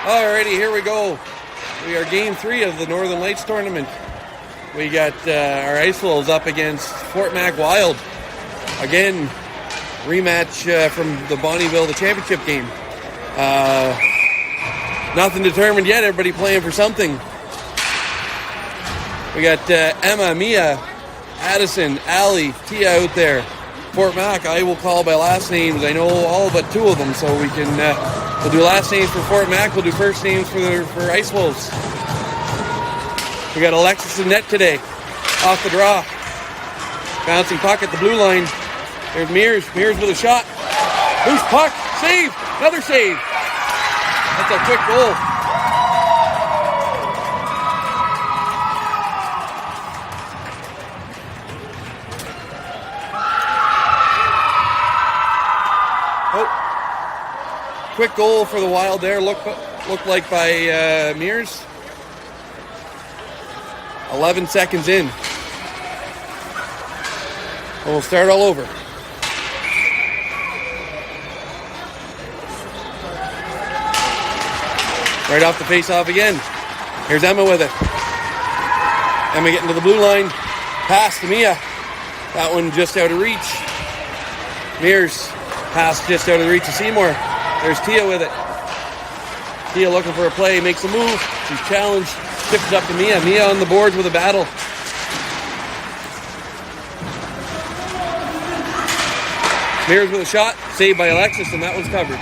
Alrighty, here we go. We are game 3 of the Northern Lights tournament. We got our Ice Wolves up against Fort Mac Wild. Again, rematch from the Bonnyville, the championship game. Nothing determined yet. Everybody playing for something. We got Emma, Mia, Addison, Allie, Tia out there. Fort Mac, I will call by last names. I know all but 2 of them, so we can we'll do last names for Fort Mac. We'll do first names for Ice Wolves. We got Alexis in net today, off the draw. Bouncing puck at the blue line. There's Mears. Mears with a shot. Loose puck. Save. Another save. That's a quick goal. Oh. Quick goal for the Wild there. Looked like by Mears. 11 seconds in. We'll start all over. Right off the face-off again. Here's Emma with it. Emma getting to the blue line. Pass to Mia. That one just out of reach. Mears. Pass just out of the reach of Seymour. There's Tia with it. Tia looking for a play. Makes a move. She's challenged. Tips it up to Mia. Mia on the boards with a battle. Mears with a shot. Saved by Alexis, and that one's covered.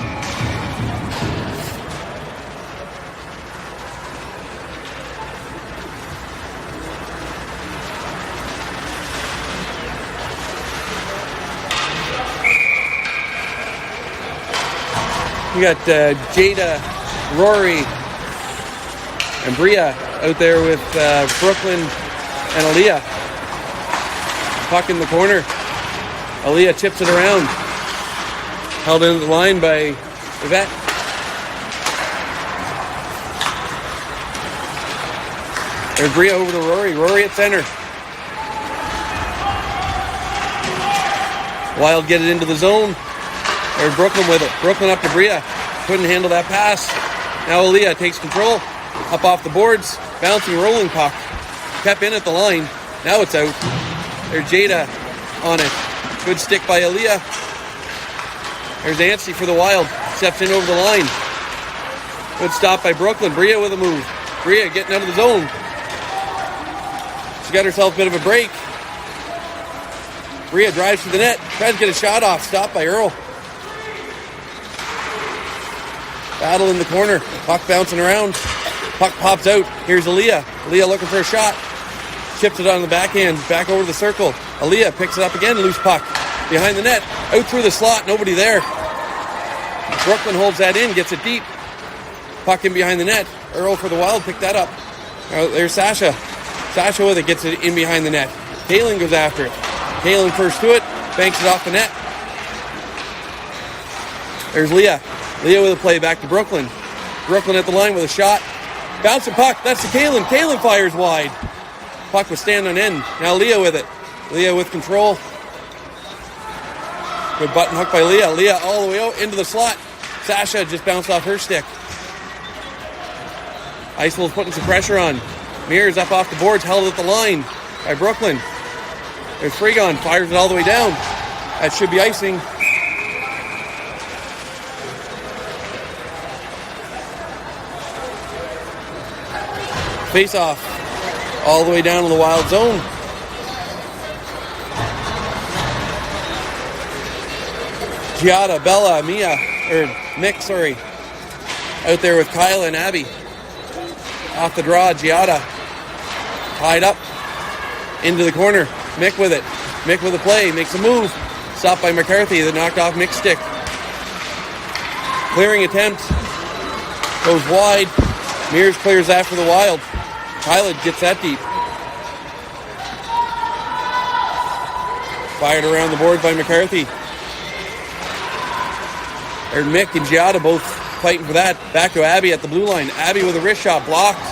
We got Jada, Rory, and Bria out there with Brooklyn and Aaliyah. Puck in the corner. Aaliyah chips it around. Held into the line by Yvette. There's Bria over to Rory. Rory at center. Wild get it into the zone. There's Brooklyn with it. Brooklyn up to Bria. Couldn't handle that pass. Now Aaliyah takes control. Up off the boards. Bouncing, rolling puck. Kept in at the line. Now it's out. There's Jada on it. Good stick by Aaliyah. There's Nancy for the Wild. Steps in over the line. Good stop by Brooklyn. Bria with a move. Bria getting out of the zone. She got herself a bit of a break. Bria drives to the net. Tries to get a shot off. Stopped by Earl. Battle in the corner. Puck bouncing around. Puck pops out. Here's Aaliyah. Aaliyah looking for a shot. Chips it on the backhand. Back over the circle. Aaliyah picks it up again. Loose puck. Behind the net. Out through the slot. Nobody there. Brooklyn holds that in. Gets it deep. Puck in behind the net. Earl for the Wild. Picked that up. There's Sasha. Sasha with it. Gets it in behind the net. Kaylin goes after it. Kaylin first to it. Banks it off the net. There's Leah. Leah with a play back to Brooklyn. Brooklyn at the line with a shot. Bouncing puck. That's to Kaylin. Kaylin fires wide. Puck was standing on end. Now Leah with it. Leah with control. Good button hook by Leah. Leah all the way out into the slot. Sasha just bounced off her stick. Ice Wolves putting some pressure on. Mears up off the boards. Held at the line by Brooklyn. There's Fregon. Fires it all the way down. That should be icing. Face off. All the way down to the Wild zone. Giada, Bella, Mia, Mick, out there with Kyle and Abby. Off the draw, Giada. Tied up. Into the corner. Mick with it. Mick with a play. Makes a move. Stopped by McCarthy that knocked off Mick's stick. Clearing attempt. Goes wide. Mears clears that for the Wild. Kyle gets that deep. Fired around the board by McCarthy. There's Mick and Giada both fighting for that. Back to Abby at the blue line. Abby with a wrist shot blocked.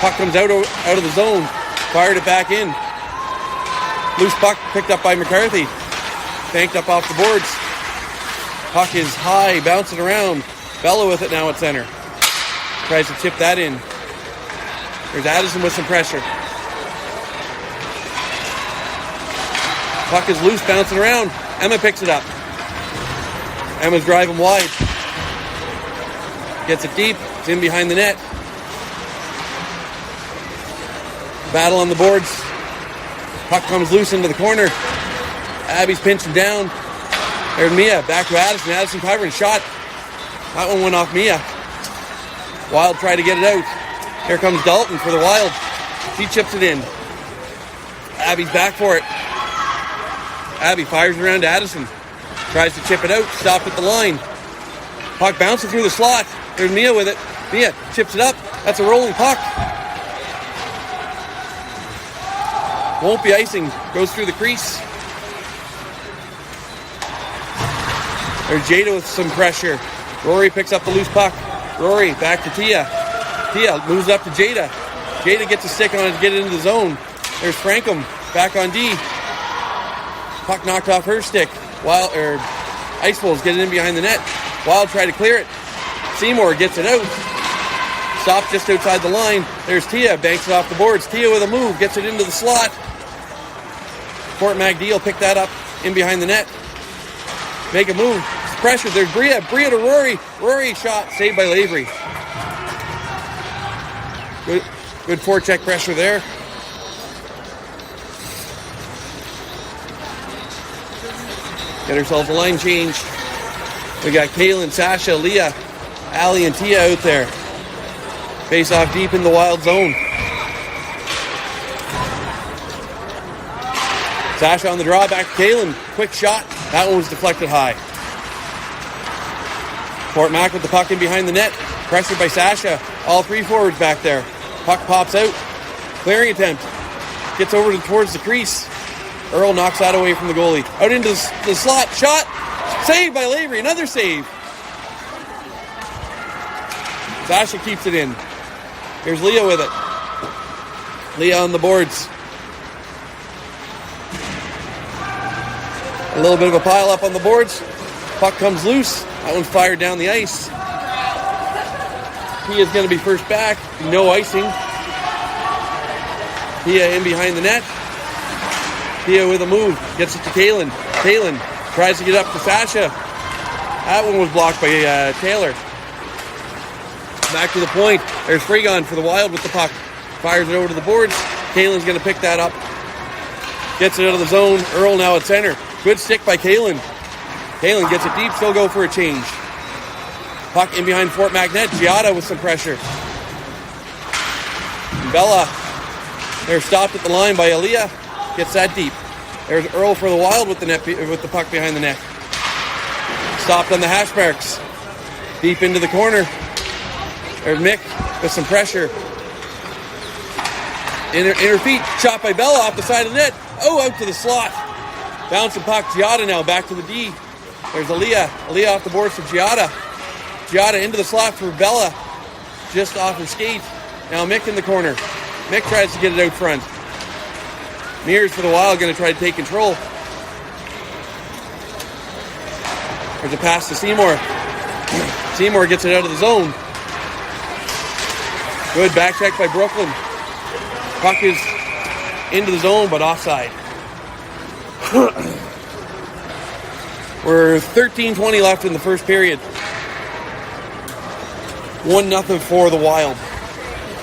Puck comes out of the zone. Fired it back in. Loose puck picked up by McCarthy. Banked up off the boards. Puck is high, bouncing around. Bella with it now at center. Tries to chip that in. There's Addison with some pressure. Puck is loose, bouncing around. Emma picks it up. Emma's driving wide. Gets it deep. It's in behind the net. Battle on the boards. Puck comes loose into the corner. Abby's pinching down. There's Mia. Back to Addison. Addison covering. Shot. That one went off Mia. Wild tried to get it out. Here comes Dalton for the Wild. She chips it in. Abby's back for it. Abby fires around to Addison. Tries to chip it out. Stopped at the line. Puck bouncing through the slot. There's Mia with it. Mia chips it up. That's a rolling puck. Won't be icing. Goes through the crease. There's Jada with some pressure. Rory picks up the loose puck. Rory back to Tia. Tia moves up to Jada. Jada gets a stick on it to get it into the zone. There's Frankham back on D. Puck knocked off her stick. Ice Wolves get it in behind the net. Wild try to clear it. Seymour gets it out. Stopped just outside the line. There's Tia, banks it off the boards. Tia with a move, gets it into the slot. Fort MacDeal pick that up in behind the net. Make a move. Pressure. There's Bria. Bria to Rory. Rory shot. Saved by Lavery. Good forecheck pressure there. Get ourselves a line change. We got Kaylin, Sasha, Leah, Allie, and Tia out there. Face off deep in the Wild zone. Sasha on the draw, back to Kaylin. Quick shot. That one was deflected high. Fort Mac with the puck in behind the net. Pressured by Sasha. All three forwards back there. Puck pops out. Clearing attempt. Gets over towards the crease. Earl knocks that away from the goalie. Out into the slot. Shot. Saved by Lavery. Another save. Sasha keeps it in. Here's Leah with it. Leah on the boards. A little bit of a pile up on the boards. Puck comes loose. That one's fired down the ice. Pia's going to be first back. No icing. Pia in behind the net. Pia with a move. Gets it to Kaylin. Kaylin tries to get up to Sasha. That one was blocked by Taylor. Back to the point. There's Freegon for the Wild with the puck. Fires it over to the boards. Kaylin's going to pick that up. Gets it out of the zone. Earl now at center. Good stick by Kaylin. Kaylin gets it deep. She'll go for a change. Puck in behind Fort Mac net. Giada with some pressure. Bella. They're stopped at the line by Aaliyah. Gets that deep. There's Earl for the Wild with the puck behind the net. Stopped on the hash marks. Deep into the corner. There's Mick with some pressure. In her feet. Shot by Bella off the side of the net. Oh, out to the slot. Bouncing puck. Giada now back to the D. There's Aaliyah. Aaliyah off the boards for Giada. Giada into the slot for Bella. Just off her skate. Now Mick in the corner. Mick tries to get it out front. Mears for the Wild going to try to take control. There's a pass to Seymour. Seymour gets it out of the zone. Good back check by Brooklyn. Puck is into the zone, but offside. We're 13:20 left in the first period. 1-0 for the Wild.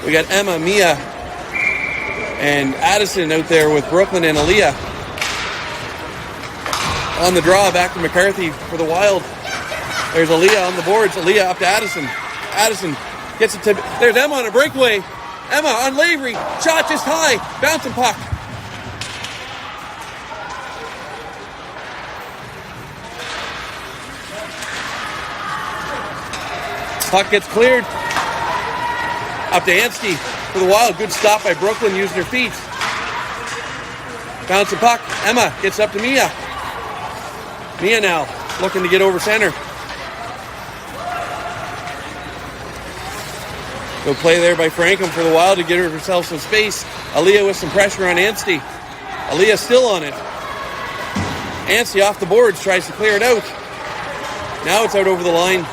We got Emma, Mia, and Addison out there with Brooklyn and Aaliyah. On the draw, back to McCarthy for the Wild. There's Aaliyah on the boards. Aaliyah up to Addison. Addison gets it to... There's Emma on a breakaway. Emma on Lavery. Shot just high. Bouncing puck. Puck gets cleared. Up to Ansky for the Wild. Good stop by Brooklyn using her feet. Bouncing puck. Emma gets up to Mia. Mia now looking to get over center. Good play there by Frankham for the Wild to get herself some space. Aaliyah with some pressure on Ansty. Aaliyah still on it. Ansty off the boards, tries to clear it out. Now it's out over the line.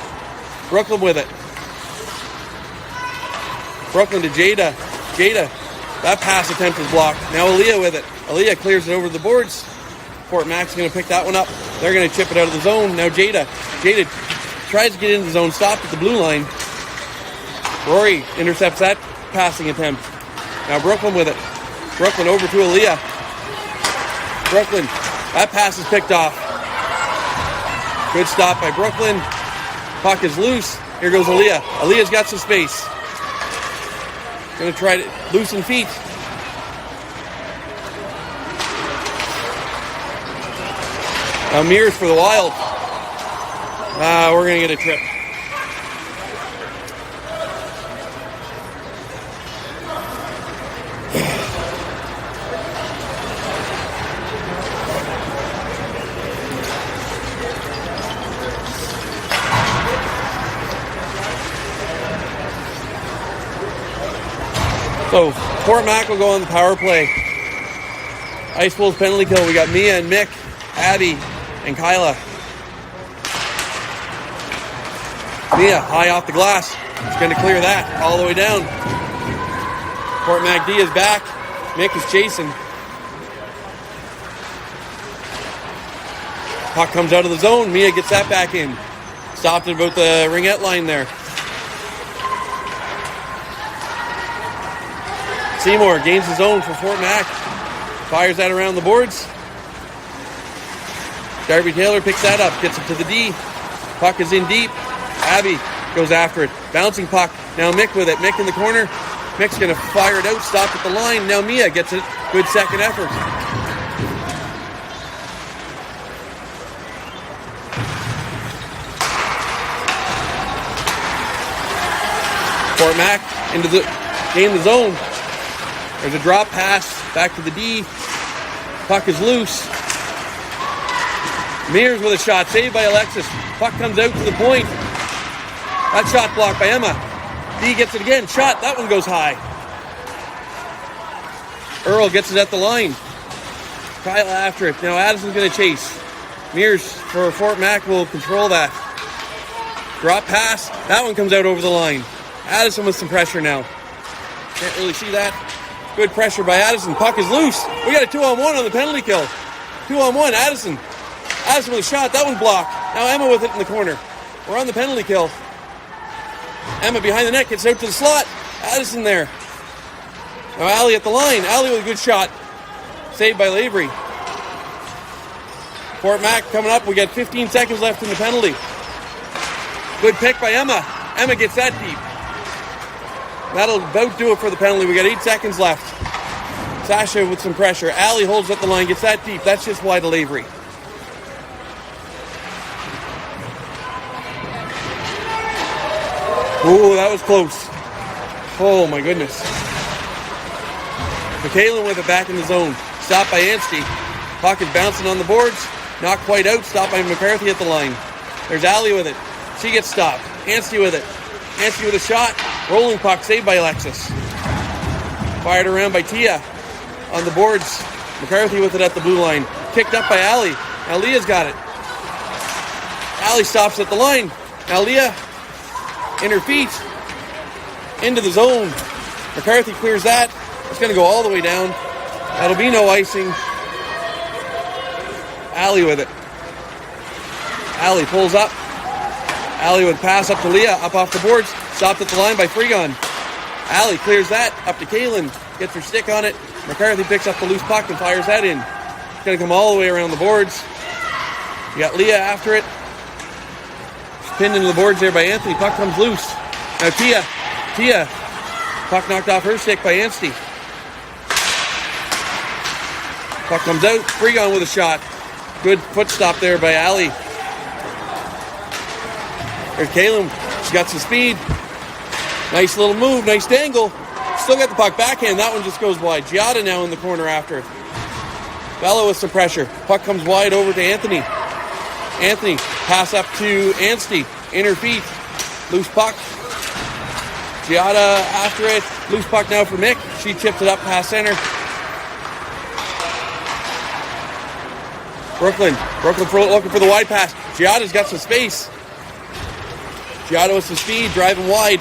Brooklyn with it. Brooklyn to Jada. Jada. That pass attempt is blocked. Now Aaliyah with it. Aaliyah clears it over the boards. Fort Mac's going to pick that one up. They're going to chip it out of the zone. Now Jada. Jada tries to get into the zone. Stopped at the blue line. Rory intercepts that passing attempt. Now Brooklyn with it. Brooklyn over to Aaliyah. Brooklyn. That pass is picked off. Good stop by Brooklyn. Puck is loose. Here goes Aaliyah. Aaliyah's got some space. Going to try to loosen feet. Now Mears for the Wild. We're going to get a trip. So, Fort Mac will go on the power play. Ice Wolves penalty kill. We got Mia and Mick, Abby, and Kyla. Mia, high off the glass. She's going to clear that all the way down. Fort Mac D is back. Mick is chasing. Puck comes out of the zone. Mia gets that back in. Stopped at about the ringette line there. Seymour gains his own for Fort Mac. Fires that around the boards. Darby Taylor picks that up. Gets it to the D. Puck is in deep. Abby goes after it. Bouncing puck. Now Mick with it. Mick in the corner. Mick's going to fire it out. Stop at the line. Now Mia gets it. Good second effort. Fort Mac into the gain the zone. There's a drop pass back to the D. Puck is loose. Mears with a shot, saved by Alexis. Puck comes out to the point. That shot blocked by Emma. D gets it again. Shot. That one goes high. Earl gets it at the line. Kyle after it. Now Addison's going to chase. Mears for Fort Mac will control that. Drop pass. That one comes out over the line. Addison with some pressure now. Can't really see that. Good pressure by Addison. Puck is loose. We got a 2-on-1 on the penalty kill. 2-on-1. Addison. Addison with a shot. That one's blocked. Now Emma with it in the corner. We're on the penalty kill. Emma behind the net gets out to the slot. Addison there. Now Allie at the line. Allie with a good shot. Saved by Lavery. Fort Mac coming up. We got 15 seconds left in the penalty. Good pick by Emma. Emma gets that deep. That'll about do it for the penalty. We got 8 seconds left. Sasha with some pressure. Allie holds up the line, gets that deep. That's just wide of Lavery. Ooh, that was close. Oh my goodness. McKaylin with it back in the zone. Stopped by Anstey. Puck is bouncing on the boards. Not quite out. Stopped by McCarthy at the line. There's Allie with it. She gets stopped. Anstey with it. Anstey with a shot. Rolling puck, saved by Alexis. Fired around by Tia on the boards. McCarthy with it at the blue line. Kicked up by Allie. Now Leah's got it. Allie stops at the line. Now Leah in her feet. Into the zone. McCarthy clears that. It's going to go all the way down. That'll be no icing. Allie with it. Allie pulls up. Allie with pass up to Leah, up off the boards. Stopped at the line by Freegon. Allie clears that, up to Kaylin. Gets her stick on it. McCarthy picks up the loose puck and fires that in. It's going to come all the way around the boards. You got Leah after it. She's pinned into the boards there by Anthony. Puck comes loose. Now Tia. Puck knocked off her stick by Anstey. Puck comes out. Freegon with a shot. Good foot stop there by Allie. There's Kaylin. She's got some speed. Nice little move. Nice dangle. Still got the puck backhand. That one just goes wide. Giada now in the corner after it. Bella with some pressure. Puck comes wide over to Anthony. Anthony. Pass up to Anstey. In her feet. Loose puck. Giada after it. Loose puck now for Mick. She tips it up past center. Brooklyn looking for the wide pass. Giada's got some space. Giada with some speed, driving wide.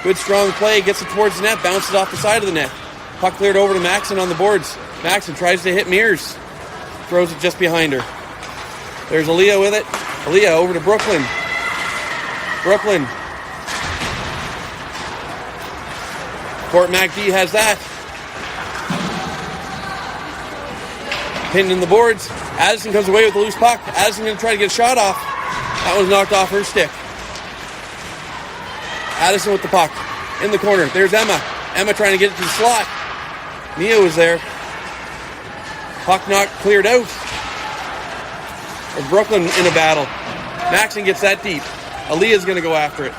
Good strong play, gets it towards the net, bounces off the side of the net. Puck cleared over to Maxon on the boards. Maxon tries to hit Mears. Throws it just behind her. There's Aaliyah with it. Aaliyah over to Brooklyn. Brooklyn. Fort Mac D has that. Pinned in the boards. Addison comes away with the loose puck. Addison going to try to get a shot off. That one's knocked off her stick. Addison with the puck. In the corner. There's Emma. Emma trying to get it to the slot. Mia was there. Puck not cleared out. Brooklyn in a battle. Maxon gets that deep. Aaliyah's going to go after it.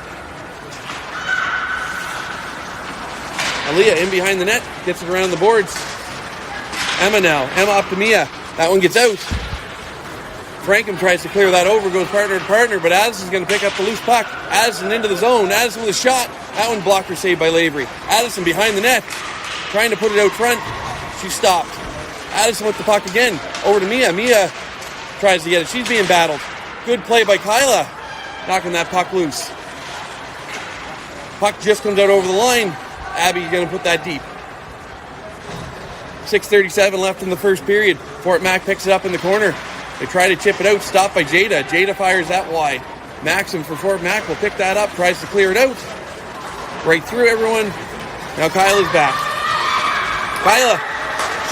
Aaliyah in behind the net. Gets it around the boards. Emma now. Emma up to Mia. That one gets out. Frankham tries to clear that over. Goes partner to partner. But Addison's going to pick up the loose puck. Addison into the zone. Addison with a shot. That one blocker saved by Lavery. Addison behind the net. Trying to put it out front. She stopped. Addison with the puck again. Over to Mia. Mia tries to get it. She's being battled. Good play by Kyla. Knocking that puck loose. Puck just comes out over the line. Abby's going to put that deep. 6:37 left in the first period. Fort Mac picks it up in the corner. They try to chip it out. Stopped by Jada. Jada fires that wide. Maxim for Fort Mac will pick that up. Tries to clear it out. Right through everyone. Now Kyla's back. Kyla.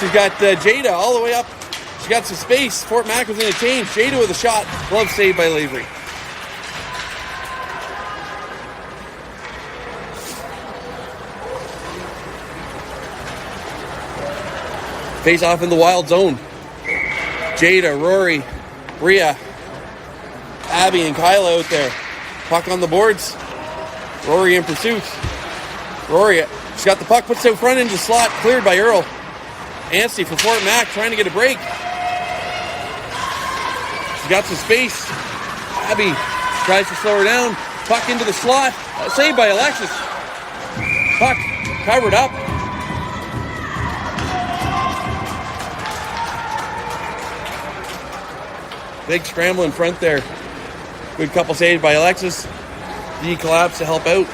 She's got Jada all the way up. She's got some space. Fort Mac was in a change. Jada with a shot. Glove saved by Lavery. Face off in the wild zone. Jada, Rory, Bria, Abby, and Kyla out there. Puck on the boards. Rory in pursuit. Rory, she's got the puck, puts it out front into the slot, cleared by Earl. Anstey for Fort Mac trying to get a break. She's got some space. Abby tries to slow her down. Puck into the slot. Saved by Alexis. Puck covered up. Big scramble in front there. Good couple saves by Alexis. D collapse to help out.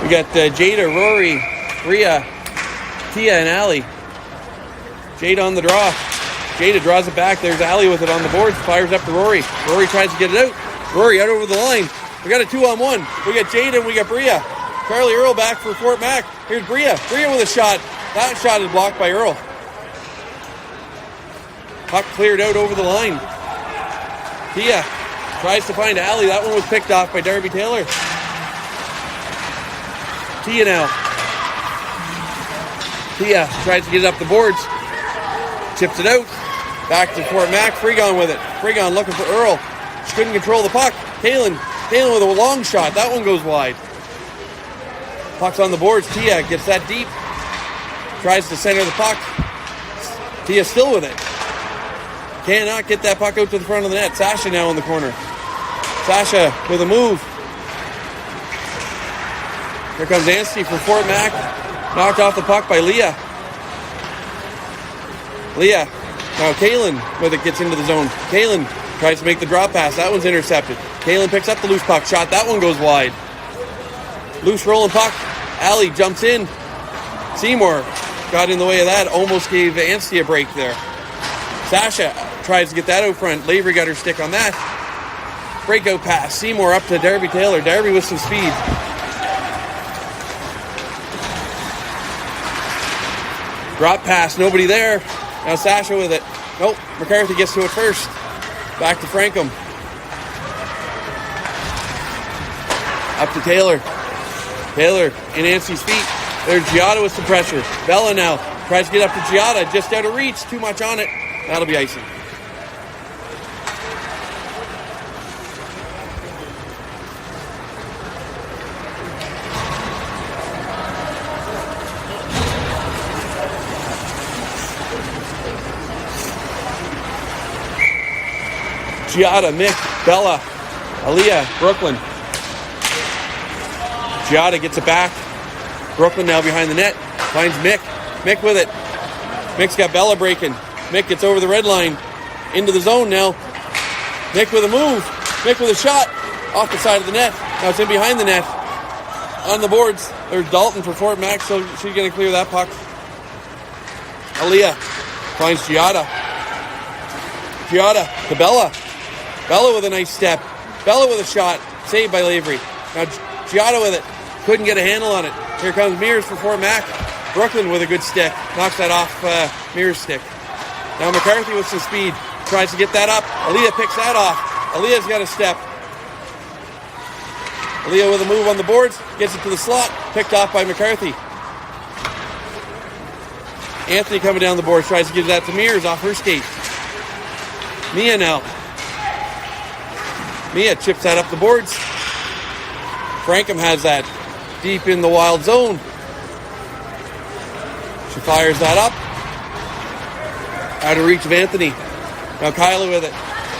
We got Jada, Rory, Rhea, Tia, and Allie. Jada on the draw. Jada draws it back. There's Allie with it on the boards. Fires up to Rory. Rory tries to get it out. Rory out over the line. We got a 2-on-1. We got Jada and we got Bria. Charlie Earl back for Fort Mac. Here's Bria. Bria with a shot. That shot is blocked by Earl. Puck cleared out over the line. Tia tries to find Allie. That one was picked off by Darby Taylor. Tia now. Tia tries to get it up the boards. Chips it out. Back to Fort Mac. Freegon with it. Freegon looking for Earl. She couldn't control the puck. Kaylin with a long shot. That one goes wide. Puck's on the boards. Tia gets that deep. Tries to center the puck. Tia still with it. Cannot get that puck out to the front of the net. Sasha now in the corner. Sasha with a move. Here comes Anstey for Fort Mac. Knocked off the puck by Leah. Leah. Now Kaylin with it gets into the zone. Kaylin tries to make the drop pass. That one's intercepted. Kaylin picks up the loose puck shot. That one goes wide. Loose rolling puck. Allie jumps in. Seymour got in the way of that. Almost gave Anstey a break there. Sasha tries to get that out front. Lavery got her stick on that. Breakout pass. Seymour up to Darby Taylor. Darby with some speed. Drop pass. Nobody there. Now Sasha with it. Nope. McCarthy gets to it first. Back to Frankham. Up to Taylor. Taylor in Anstey's feet. There's Giada with some pressure. Bella now tries to get up to Giada. Just out of reach. Too much on it. That'll be icing. Giada, Mick, Bella, Aaliyah, Brooklyn. Giada gets it back. Brooklyn now behind the net. Finds Mick. Mick with it. Mick's got Bella breaking. Mick gets over the red line. Into the zone now. Mick with a move. Mick with a shot. Off the side of the net. Now it's in behind the net. On the boards, there's Dalton for Fort Mac, so she's going to clear that puck. Aaliyah finds Giada. Giada to Bella. Bella with a nice step. Bella with a shot. Saved by Lavery. Now Giada with it. Couldn't get a handle on it. Here comes Mears for Fort Mac. Brooklyn with a good stick. Knocks that off Mears' stick. Now McCarthy with some speed. Tries to get that up. Aaliyah picks that off. Aaliyah's got a step. Aaliyah with a move on the boards. Gets it to the slot. Picked off by McCarthy. Anthony coming down the boards. Tries to give that to Mears off her skate. Mia now. Mia chips that up the boards. Frankham has that deep in the wild zone. She fires that up. Out of reach of Anthony. Now Kyla with it.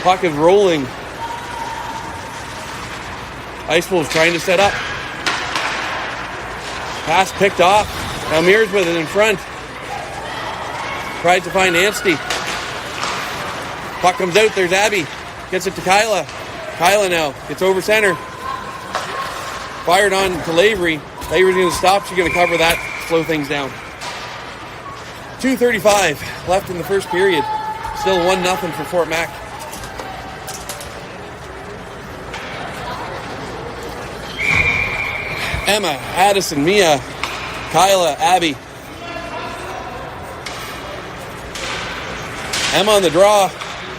Puck is rolling. Ice Wolves trying to set up. Pass picked off. Now Mears with it in front. Tries to find Anstey. Puck comes out. There's Abby. Gets it to Kyla. Kyla now gets over center. Fired on to Lavery. Lavery's going to stop. She's going to cover that. Slow things down. 2:35 left in the first period. Still 1-0 for Fort Mac. Emma, Addison, Mia, Kyla, Abby. Emma on the draw.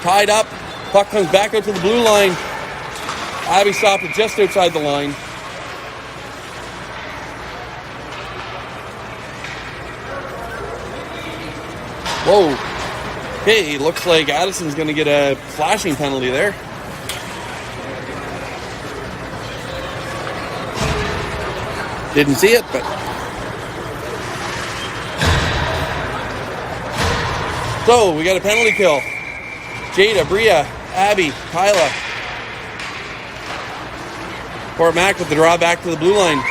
Tied up. Puck comes back out to the blue line. Abby stopped it just outside the line. Whoa. Okay, looks like Addison's going to get a flashing penalty there. Didn't see it, but... So, we got a penalty kill. Jada, Bria, Abby, Kyla. Fort Mac with the draw back to the blue line.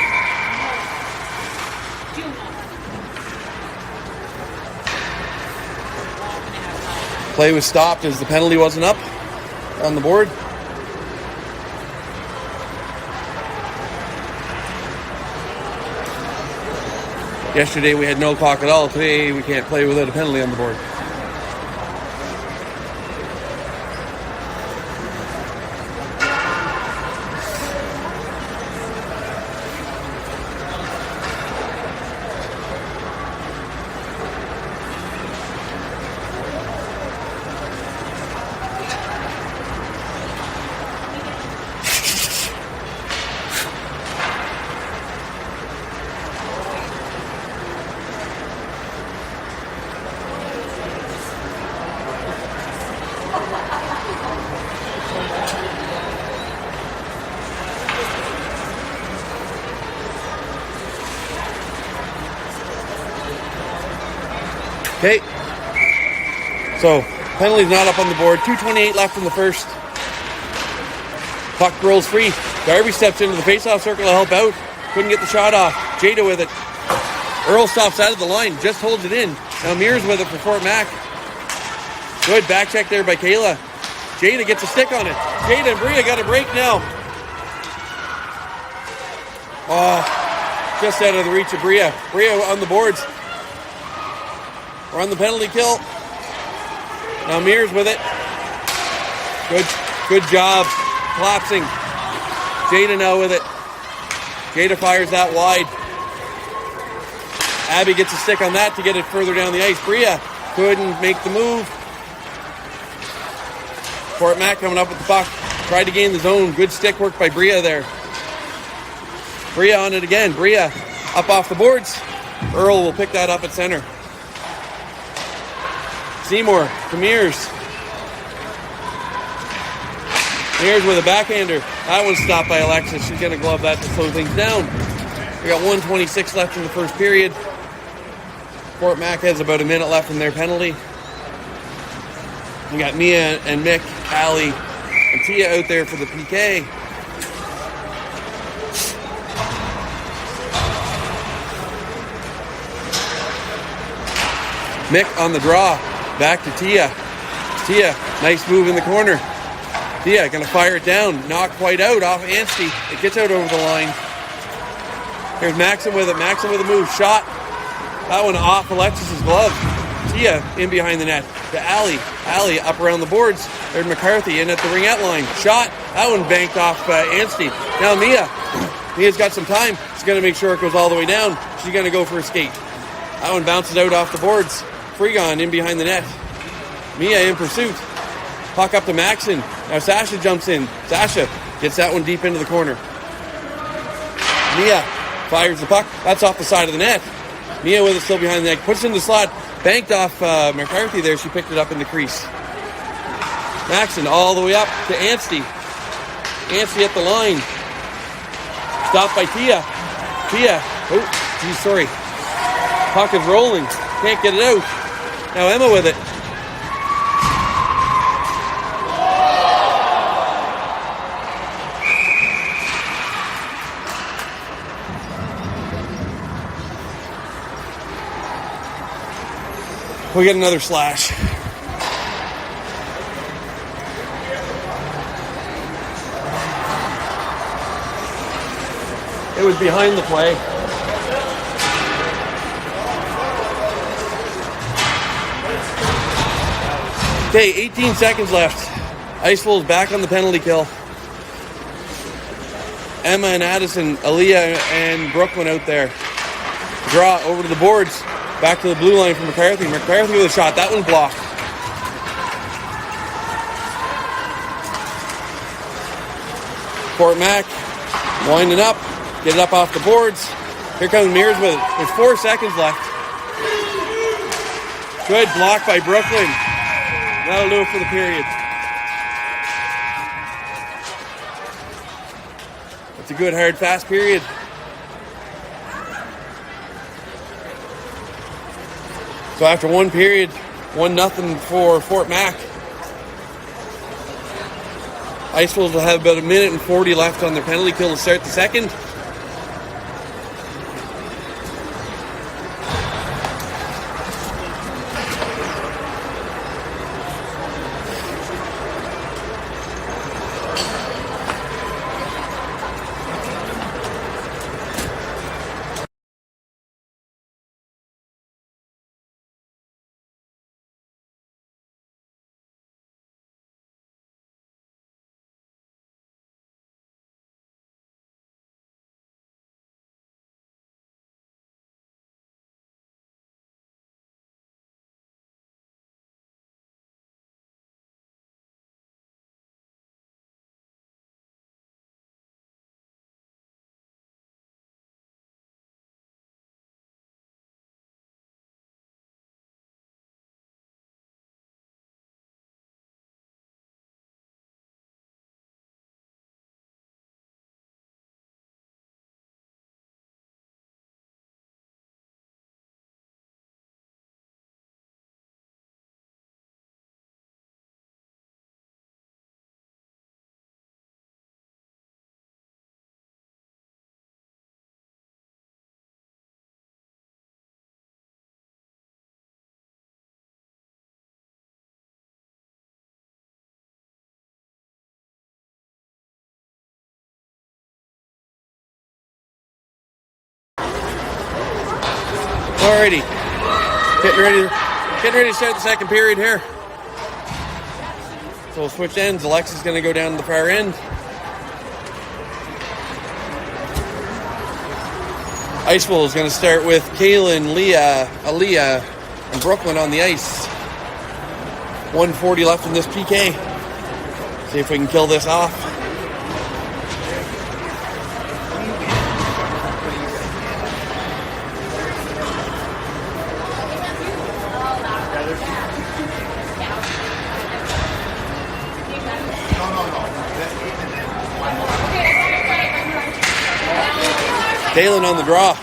Play was stopped as the penalty wasn't up on the board. Yesterday we had no clock at all. Today we can't play without a penalty on the board. Okay, so penalty's not up on the board. 2:28 left in the first. Puck rolls free. Darby steps into the faceoff circle to help out. Couldn't get the shot off. Jada with it. Earl stops out of the line, just holds it in. Now Mears with it for Fort Mac. Good back check there by Kayla. Jada gets a stick on it. Jada and Bria got a break now. Oh, just out of the reach of Bria. Bria on the boards. We're on the penalty kill. Now Mears with it. Good job collapsing. Jada now with it. Jada fires that wide. Abby gets a stick on that to get it further down the ice. Bria couldn't make the move. Fort Mac coming up with the puck. Tried to gain the zone. Good stick work by Bria there. Bria on it again. Bria up off the boards. Earl will pick that up at center. Seymour to Mears. Mears with a backhander. That one's stopped by Alexis. She's going to glove that to slow things down. We got 1:26 left in the first period. Fort Mac has about a minute left in their penalty. We got Mia and Mick, Allie, and Tia out there for the PK. Mick on the draw. Back to Tia. Tia, nice move in the corner. Tia gonna fire it down. Not quite out off Anstey. It gets out over the line. Here's Maxim with it. Maxim with a move. Shot. That one off Alexis's glove. Tia in behind the net. To Ali. Ali up around the boards. There's McCarthy in at the ringette line. Shot. That one banked off Anstey. Now Mia. Mia's got some time. She's going to make sure it goes all the way down. She's going to go for a skate. That one bounces out off the boards. Freegon in behind the net. Mia in pursuit. Puck up to Maxon. Now Sasha jumps in. Sasha gets that one deep into the corner. Mia fires the puck. That's off the side of the net. Mia with it still behind the net. Puts it in the slot. Banked off McCarthy there. She picked it up in the crease. Maxon all the way up to Anstey. Anstey at the line. Stopped by Tia. Tia. Oh, geez, sorry. Puck is rolling. Can't get it out. Now Emma with it. We get another slash. It was behind the play. Okay, 18 seconds left. Ice Wolves back on the penalty kill. Emma and Addison, Aaliyah and Brooklyn out there. Draw over to the boards. Back to the blue line from McCarthy. McCarthy with a shot. That one blocked. Fort Mac winding up. Get it up off the boards. Here comes Mears with it. There's 4 seconds left. Good block by Brooklyn. That'll do it for the period. It's a good, hard, fast period. So after one period, 1-0 for Fort Mac. Ice Wolves will have about 1:40 left on their penalty kill to start the second. Alrighty, getting ready to start the second period here. So we'll switch ends. Alexa's going to go down to the far end. Ice Wolves is going to start with Kaylin, Leah, Aaliyah, and Brooklyn on the ice. 1:40 left in this PK. See if we can kill this off. Kaylin on the draw.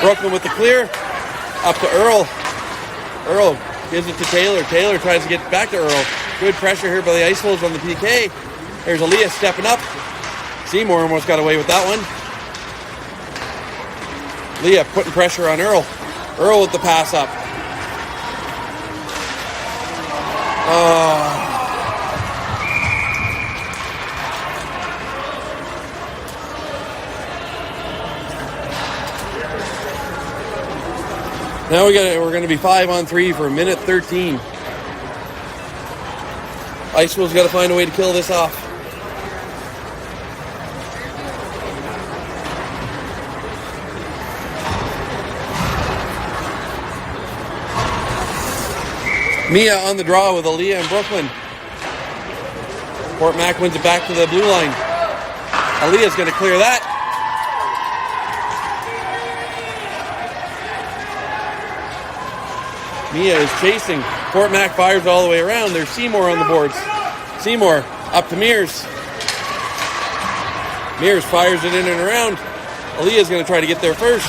Brooklyn with the clear. Up to Earl. Earl gives it to Taylor. Taylor tries to get back to Earl. Good pressure here by the Ice Wolves on the PK. There's Aaliyah stepping up. Seymour almost got away with that one. Leah putting pressure on Earl. Earl with the pass up. Oh. Now we're going to be 5-on-3 for a minute 13. Ice Wolves got to find a way to kill this off. Mia on the draw with Aaliyah and Brooklyn. Fort Mac wins it back to the blue line. Aaliyah's going to clear that. Mia is chasing. Fort Mac fires all the way around. There's Seymour on the boards. Seymour up to Mears. Mears fires it in and around. Aaliyah's going to try to get there first.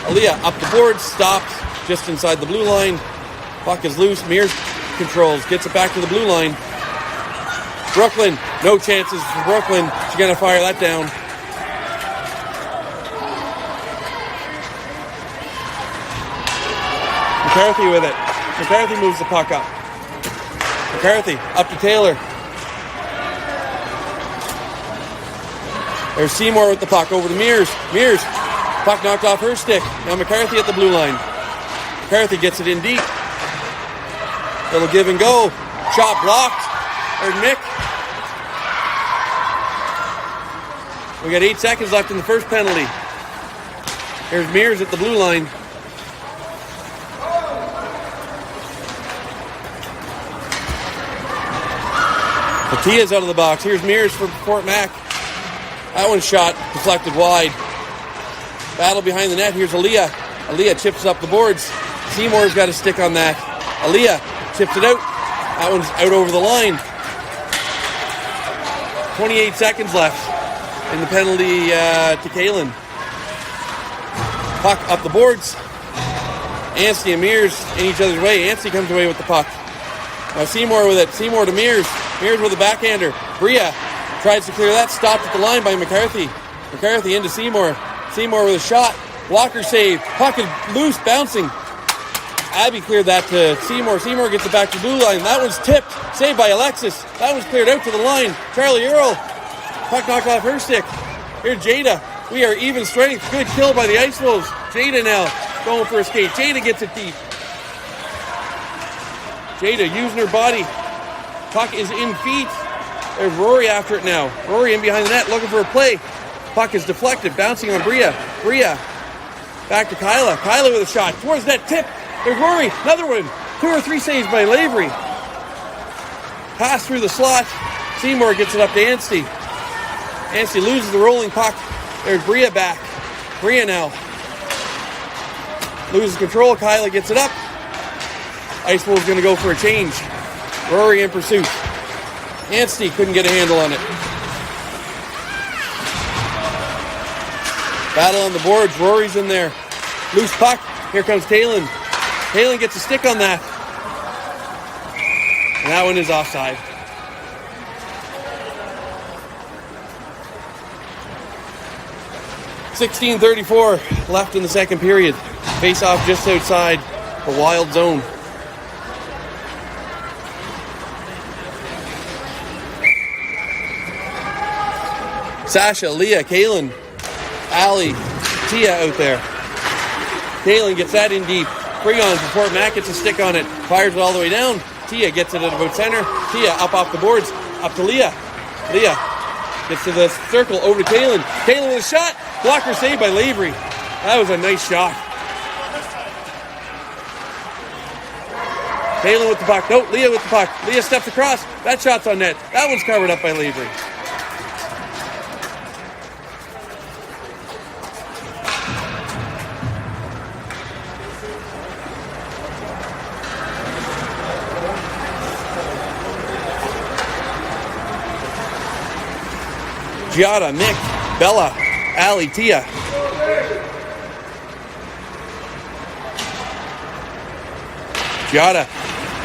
Aaliyah up the boards, stops just inside the blue line. Puck is loose. Mears controls, gets it back to the blue line. Brooklyn, no chances for Brooklyn. She's going to fire that down. McCarthy with it. McCarthy moves the puck up. McCarthy up to Taylor. There's Seymour with the puck over to Mears. Mears, puck knocked off her stick. Now McCarthy at the blue line. McCarthy gets it in deep. Little give and go. Shot blocked. There's Mick. We got 8 seconds left in the first penalty. Here's Mears at the blue line. Patia's out of the box. Here's Mears for Fort Mac. That one's shot, deflected wide. Battle behind the net. Here's Aaliyah. Aaliyah chips up the boards. Seymour's got a stick on that. Aaliyah chips it out. That one's out over the line. 28 seconds left in the penalty to Kalen. Puck up the boards. Anstey and Mears in each other's way. Anstey comes away with the puck. Now Seymour with it. Seymour to Mears. Mears with a backhander. Bria tries to clear that. Stopped at the line by McCarthy. McCarthy into Seymour. Seymour with a shot. Blocker save. Puck is loose, bouncing. Abby cleared that to Seymour. Seymour gets it back to the blue line. That one's tipped. Saved by Alexis. That one's cleared out to the line. Charlie Earl. Puck knocked off her stick. Here's Jada. We are even strength. Good kill by the Ice Wolves. Jada now going for a skate. Jada gets it deep. Jada using her body. Puck is in feet. There's Rory after it now. Rory in behind the net looking for a play. Puck is deflected, bouncing on Bria. Bria back to Kyla. Kyla with a shot towards net tip. There's Rory. Another one. 2 or 3 saves by Lavery. Pass through the slot. Seymour gets it up to Anstey. Anstey loses the rolling puck. There's Bria back. Bria now loses control. Kyla gets it up. Ice Wolves going to go for a change. Rory in pursuit. Anstey couldn't get a handle on it. Battle on the boards. Rory's in there. Loose puck. Here comes Talon. Talon gets a stick on that. And that one is offside. .34 left in the second period. Face off just outside the wild zone. Sasha, Leah, Kaylin, Allie, Tia out there. Kaylin gets that in deep. Freon for Fort Mac gets a stick on it. Fires it all the way down. Tia gets it at about center. Tia up off the boards. Up to Leah. Leah gets to the circle over to Kaylin. Kaylin with a shot. Blocker saved by Lavery. That was a nice shot. Kaylin with the puck. No, Leah with the puck. Leah steps across. That shot's on net. That one's covered up by Lavery. Giada, Mick, Bella, Allie, Tia. Giada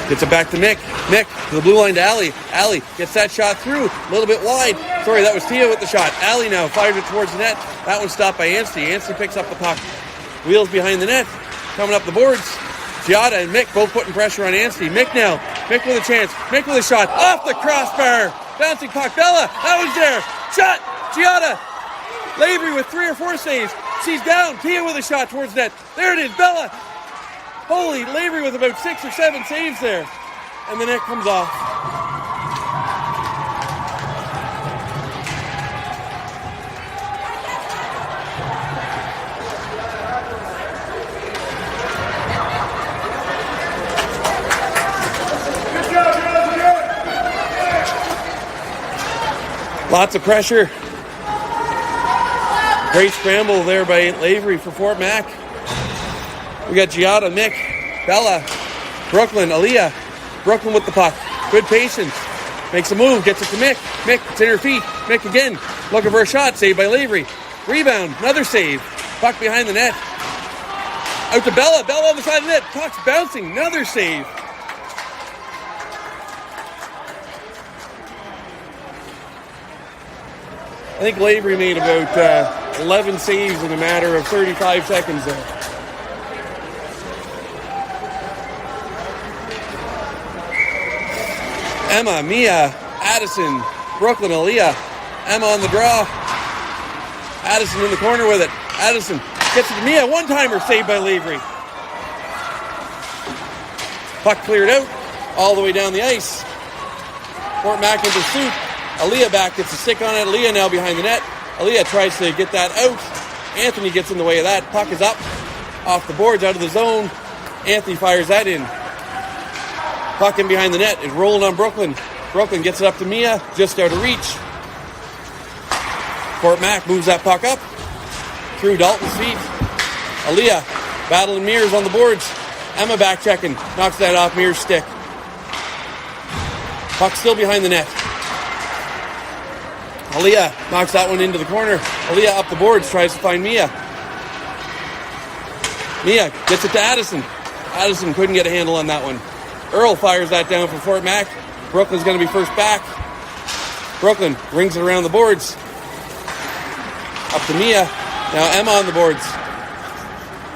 gets it back to Mick. Mick to the blue line to Allie. Allie gets that shot through. A little bit wide. Sorry, that was Tia with the shot. Allie now fires it towards the net. That one's stopped by Anstey. Anstey picks up the puck. Wheels behind the net. coming up the boards. Giada and Mick both putting pressure on Anstey. Mick now. Mick with a chance. Mick with a shot. Off the crossbar. Bouncing puck. Bella. That was there. Shot. Giada. Lavery with 3 or 4 saves. She's down. Tia with a shot towards net. There it is. Bella. Holy, Lavery with about 6 or 7 saves there. And the net comes off. Lots of pressure. Great scramble there by Lavery for Fort Mac. We got Giada, Mick, Bella, Brooklyn, Aaliyah. Brooklyn with the puck. Good patience. Makes a move, gets it to Mick. Mick, it's in her feet. Mick again, looking for a shot. Saved by Lavery. Rebound, another save. Puck behind the net. Out to Bella. Bella on the side of the net. Puck's bouncing, another save. I think Lavery made about 11 saves in a matter of 35 seconds there. Emma, Mia, Addison, Brooklyn, Aaliyah. Emma on the draw. Addison in the corner with it. Addison gets it to Mia. One-timer saved by Lavery. Puck cleared out all the way down the ice. Fort Mac in pursuit. Aaliyah back, gets a stick on it. Aaliyah now behind the net. Aaliyah tries to get that out. Anthony gets in the way of that. Puck is up, off the boards, out of the zone. Anthony fires that in. Puck in behind the net is rolling on Brooklyn. Brooklyn gets it up to Mia, just out of reach. Fort Mac moves that puck up through Dalton's feet. Aaliyah battling Mears on the boards. Emma back checking, knocks that off Mears' stick. Puck still behind the net. Aaliyah knocks that one into the corner. Aaliyah up the boards, tries to find Mia. Mia gets it to Addison. Addison couldn't get a handle on that one. Earl fires that down for Fort Mac. Brooklyn's going to be first back. Brooklyn rings it around the boards. Up to Mia. Now Emma on the boards.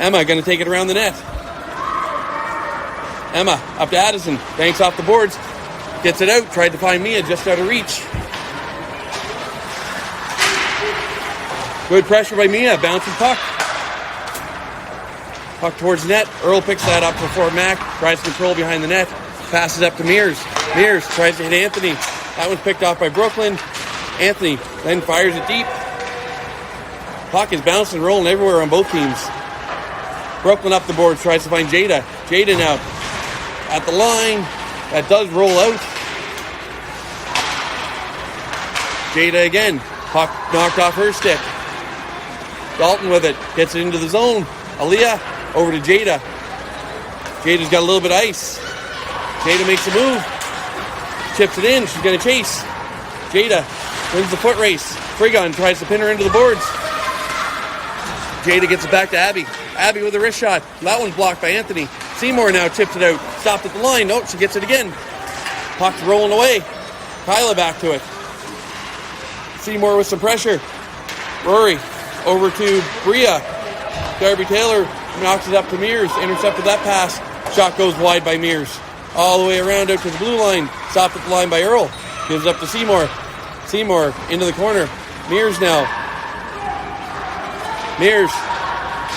Emma going to take it around the net. Emma up to Addison. Banks off the boards. Gets it out. Tried to find Mia, just out of reach. Good pressure by Mia. Bouncing puck. Puck towards net. Earl picks that up for Fort Mac. Tries to control behind the net. Passes up to Mears. Mears tries to hit Anthony. That one's picked off by Brooklyn. Anthony then fires it deep. Puck is bouncing, rolling everywhere on both teams. Brooklyn up the board. Tries to find Jada. Jada now at the line. That does roll out. Jada again. Puck knocked off her stick. Dalton with it. Gets it into the zone. Aaliyah over to Jada. Jada's got a little bit of ice. Jada makes a move. Chips it in. She's going to chase. Jada wins the foot race. Frigon tries to pin her into the boards. Jada gets it back to Abby. Abby with a wrist shot. That one's blocked by Anthony. Seymour now chips it out. Stopped at the line. Nope, she gets it again. Puck's rolling away. Kyla back to it. Seymour with some pressure. Rory over to Bria. Darby Taylor knocks it up to Mears. Intercepted that pass. Shot goes wide by Mears. All the way around out to the blue line. Stopped at the line by Earl. Gives it up to Seymour. Seymour into the corner. Mears now. Mears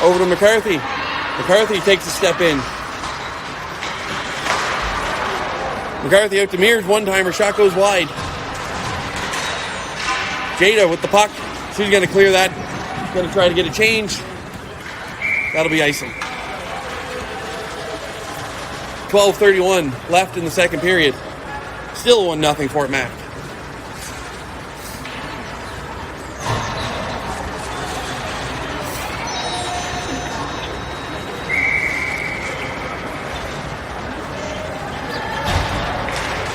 over to McCarthy. McCarthy takes a step in. McCarthy out to Mears. One-timer. Shot goes wide. Jada with the puck. She's going to clear that. Going to try to get a change. That'll be icing. 12:31 left in the second period. Still 1-0 Fort Mac.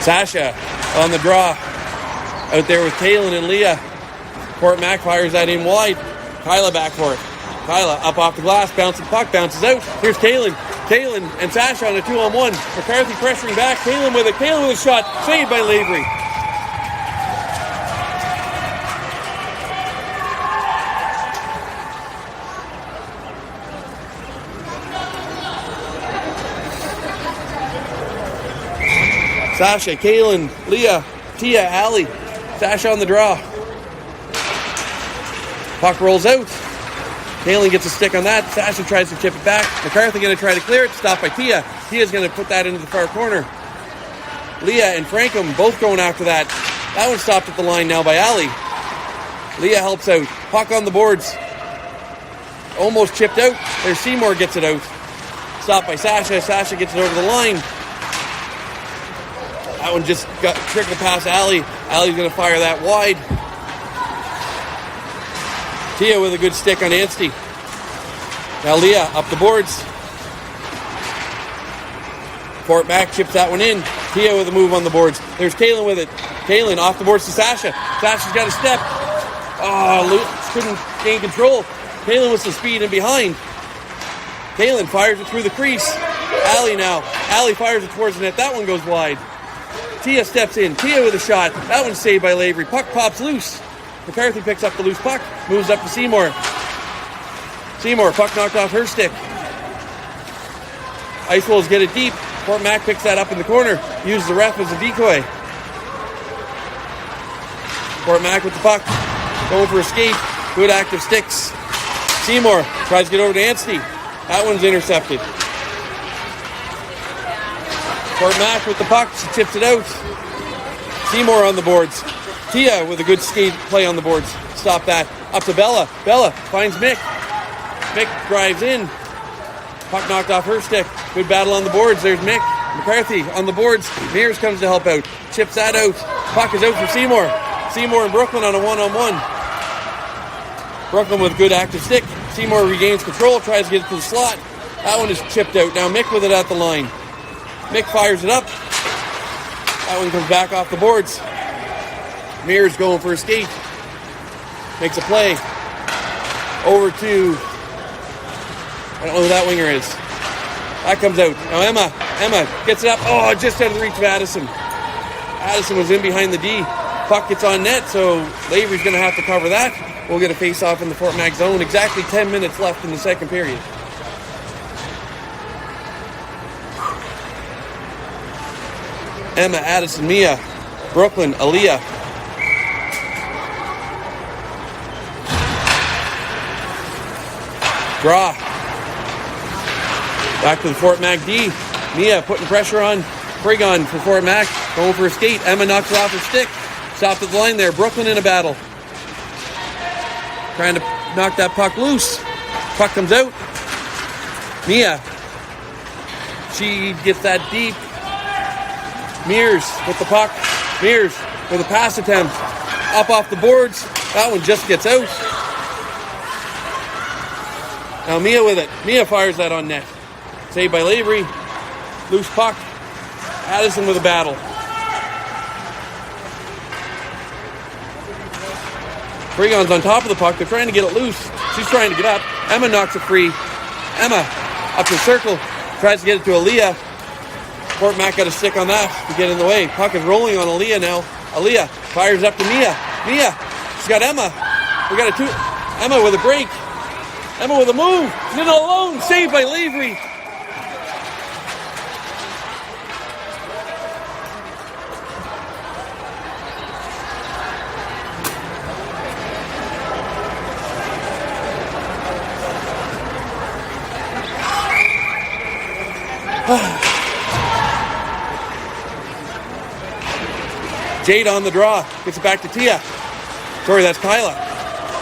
Sasha on the draw. Out there with Kaylin and Leah. Fort Mac fires that in wide. Kyla back for it. Kyla up off the glass, bouncing puck, bounces out. Here's Kaylin. Kaylin and Sasha on a 2-on-1. McCarthy pressuring back. Kaylin with it. Kaylin with a shot. Saved by Lavery. Sasha, Kaylin, Leah, Tia, Allie. Sasha on the draw. Puck rolls out. Kaylin gets a stick on that. Sasha tries to chip it back. McCarthy going to try to clear it. Stopped by Tia. Tia's going to put that into the far corner. Leah and Frankham both going after that. That one stopped at the line now by Allie. Leah helps out. Puck on the boards. Almost chipped out. There's Seymour gets it out. Stopped by Sasha. Sasha gets it over the line. That one just got trickled past Allie. Allie's going to fire that wide. Tia with a good stick on Anstey. Now Leah up the boards. Fort Mac chips that one in. Tia with a move on the boards. There's Kaylin with it. Kaylin off the boards to Sasha. Sasha's got a step. Oh, couldn't gain control. Kaylin with some speed in behind. Kaylin fires it through the crease. Allie now. Allie fires it towards the net. That one goes wide. Tia steps in. Tia with a shot. That one's saved by Lavery. Puck pops loose. McCarthy picks up the loose puck. Moves up to Seymour. Seymour, puck knocked off her stick. Ice Wolves get it deep. Fort Mac picks that up in the corner. Uses the ref as a decoy. Fort Mac with the puck. Going for a skate. Good active sticks. Seymour tries to get over to Anstey. That one's intercepted. Fort Mac with the puck. She chips it out. Seymour on the boards. Tia with a good skate play on the boards. Stop that. Up to Bella. Bella finds Mick. Mick drives in. Puck knocked off her stick. Good battle on the boards. There's Mick. McCarthy on the boards. Mears comes to help out. Chips that out. Puck is out for Seymour. Seymour and Brooklyn on a one-on-one. Brooklyn with good active stick. Seymour regains control. Tries to get it to the slot. That one is chipped out. Now Mick with it at the line. Mick fires it up. That one comes back off the boards. Mears going for a skate. Makes a play. Over to... I don't know who that winger is. That comes out. Now Emma gets it up. Oh, just out of the reach of Addison. Addison was in behind the D. Puck gets on net, so Lavery's going to have to cover that. We'll get a face-off in the Fort Mac zone. Exactly 10 minutes left in the second period. Emma, Addison, Mia, Brooklyn, Aaliyah. Draw. Back to the Fort Mac D. Mia putting pressure on Frigon for Fort Mac. Going for a skate. Emma knocks it off her stick. Stopped at the line there. Brooklyn in a battle. Trying to knock that puck loose. Puck comes out. Mia. She gets that deep. Mears with the puck. Mears with a pass attempt. Up off the boards. That one just gets out. Now Mia with it. Mia fires that on net. Saved by Lavery. Loose puck. Addison with a battle. Frigon's on top of the puck. They're trying to get it loose. She's trying to get up. Emma knocks it free. Emma up the circle. Tries to get it to Aaliyah. Fort Mac got a stick on that to get in the way. Puck is rolling on Aaliyah now. Aaliyah fires up to Mia. Mia. She's got Emma. We got a two. Emma with a break. Emma with a move. In alone. Saved by Lavery. Jada on the draw. Gets it back to Tia. Sorry, that's Kyla.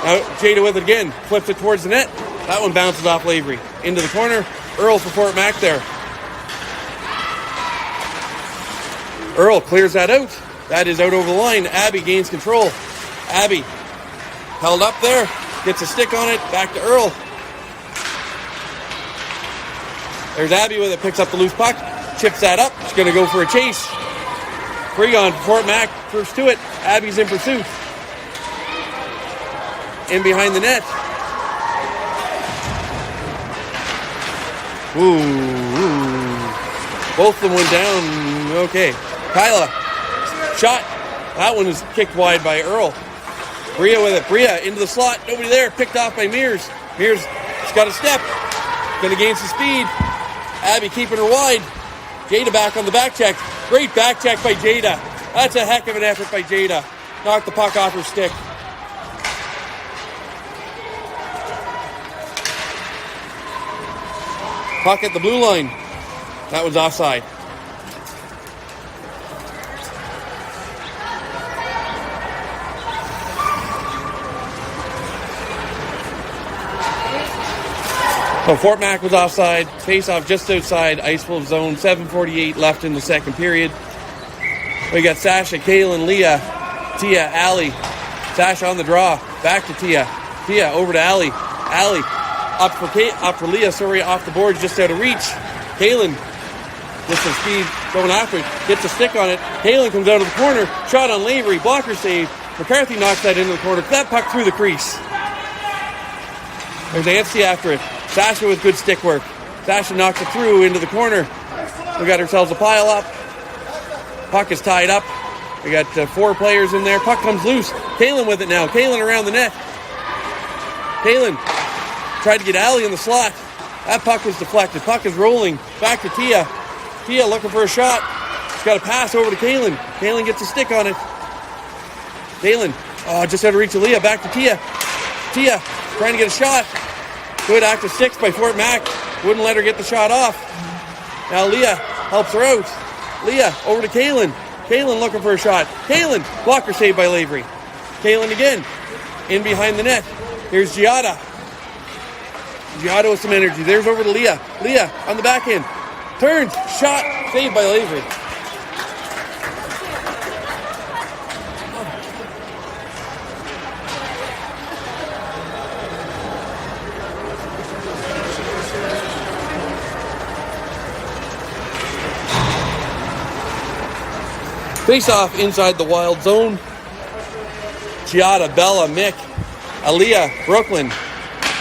Now Jada with it again. Flips it towards the net. That one bounces off Lavery. Into the corner. Earl for Fort Mac there. Earl clears that out. That is out over the line. Abby gains control. Abby held up there. Gets a stick on it. Back to Earl. There's Abby with it. Picks up the loose puck. Chips that up. She's going to go for a chase. Frigon for Fort Mac. First to it. Abby's in pursuit. In behind the net. Ooh. Both of them went down. Okay. Kyla. Shot. That one is kicked wide by Earl. Bria with it. Bria into the slot. Nobody there. Picked off by Mears. Mears has got a step. Going to gain some speed. Abby keeping her wide. Jada back on the back check. Great back check by Jada. That's a heck of an effort by Jada. Knocked the puck off her stick. Puck at the blue line. That was offside. So Fort Mac was offside. Face-off just outside Ice Wolves zone. 7:48 left in the second period. We got Sasha, Kaylin, Leah, Tia, Allie. Sasha on the draw. Back to Tia. Tia over to Allie. Allie up for Leah. Sorry, off the board, just out of reach. Kaylin with some speed going after it. Gets a stick on it. Kaylin comes out of the corner. Shot on Lavery. Blocker save. McCarthy knocks that into the corner. That puck through the crease. There's Nancy after it. Sasha with good stick work. Sasha knocks it through into the corner. We got ourselves a pile up. Puck is tied up. We got 4 players in there. Puck comes loose. Kaylin with it now. Kaylin around the net. Kaylin tried to get Allie in the slot. That puck was deflected. Puck is rolling. Back to Tia. Tia looking for a shot. She's got a pass over to Kaylin. Kaylin gets a stick on it. Kaylin, just out of reach of Leah. Back to Tia. Tia trying to get a shot. Good active 6 by Fort Mac. Wouldn't let her get the shot off. Now Leah helps her out. Leah over to Kaylin. Kaylin looking for a shot. Kaylin, blocker saved by Lavery. Kaylin again, in behind the net. Here's Giada. Giada with some energy. There's over to Leah. Leah on the backhand. Turns, shot, saved by Lavery. Face off inside the wild zone. Giada, Bella, Mick, Aaliyah, Brooklyn.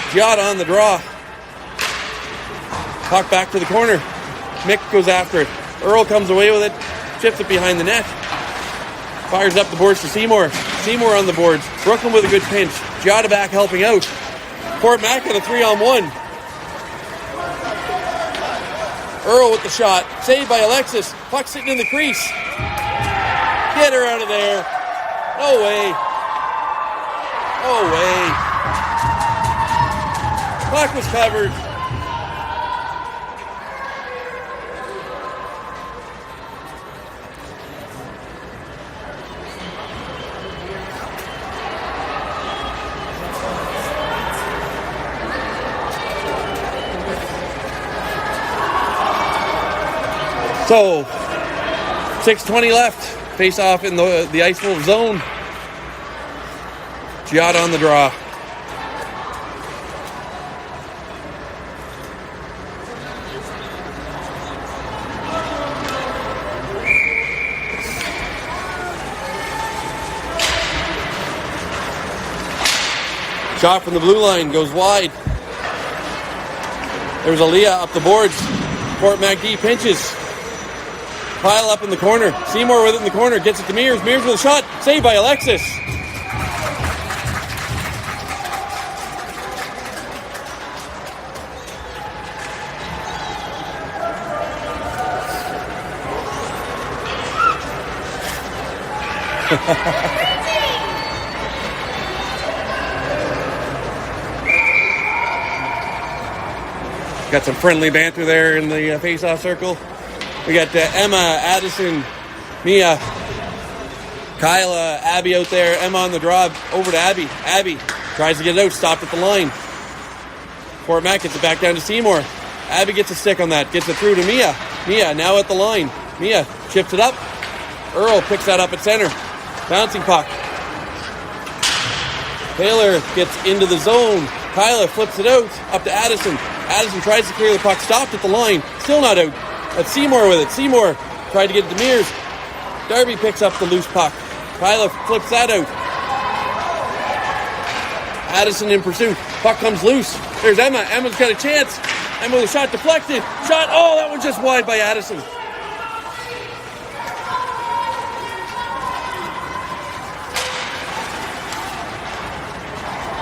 Giada on the draw. Puck back to the corner. Mick goes after it. Earl comes away with it. Chips it behind the net. Fires up the boards to Seymour. Seymour on the boards. Brooklyn with a good pinch. Giada back helping out. Fort Mac at a 3-on-1. Earl with the shot. Saved by Alexis. Puck sitting in the crease. Get her out of there. No way. No way. Puck was covered. So, 6:20 left. Face off in the Ice Wolves zone. Giada on the draw. Shot from the blue line goes wide. There's Aaliyah up the boards. Fort Mac D pinches. Pile up in the corner. Seymour with it in the corner. Gets it to Mears. Mears with a shot. Saved by Alexis. Got some friendly banter there in the face-off circle. We got Emma, Addison, Mia, Kyla, Abby out there. Emma on the draw over to Abby. Abby tries to get it out, stopped at the line. Fort Mac gets it back down to Seymour. Abby gets a stick on that, gets it through to Mia. Mia now at the line. Mia chips it up. Earl picks that up at center. Bouncing puck. Taylor gets into the zone. Kyla flips it out, up to Addison. Addison tries to clear the puck, stopped at the line. Still not out. That's Seymour with it. Seymour tried to get it to Mears. Darby picks up the loose puck. Kyla flips that out. Addison in pursuit. Puck comes loose. There's Emma. Emma's got a chance. Emma with a shot deflected. Shot. Oh, that was just wide by Addison.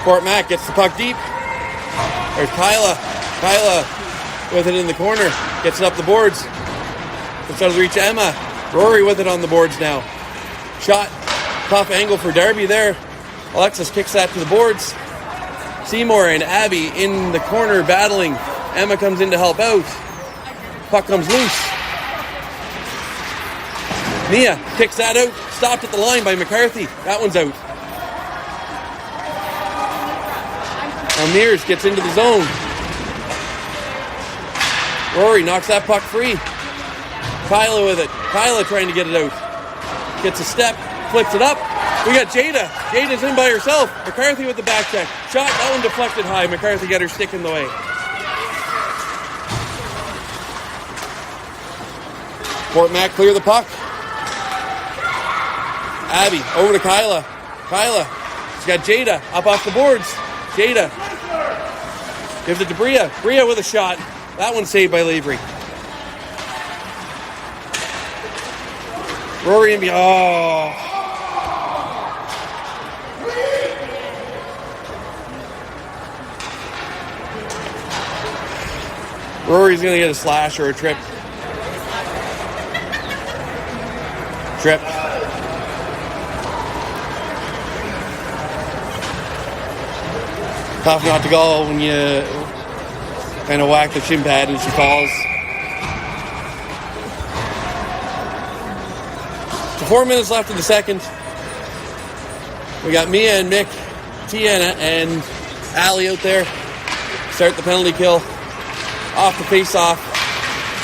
Fort Mac gets the puck deep. There's Kyla. Kyla with it in the corner. Gets it up the boards. Gets out of the reach of Emma. Rory with it on the boards now. Shot. Tough angle for Darby there. Alexis kicks that to the boards. Seymour and Abby in the corner battling. Emma comes in to help out. Puck comes loose. Mia kicks that out. Stopped at the line by McCarthy. That one's out. Now Mears gets into the zone. Rory knocks that puck free. Kyla with it. Kyla trying to get it out. Gets a step. Flips it up. We got Jada. Jada's in by herself. McCarthy with the back check. Shot. That one deflected high. McCarthy got her stick in the way. Fort Mac clear the puck. Abby over to Kyla. Kyla. She's got Jada up off the boards. Jada gives it to Bria. Bria with a shot. That one's saved by Lavery. Rory and oh. Rory's going to get a slash or a trip. Trip. Tough not to go when you kind of whack the shin pad and she falls. So 4 minutes left in the second. We got Mia and Mick, Tia and Allie out there. Start the penalty kill. Off the face-off.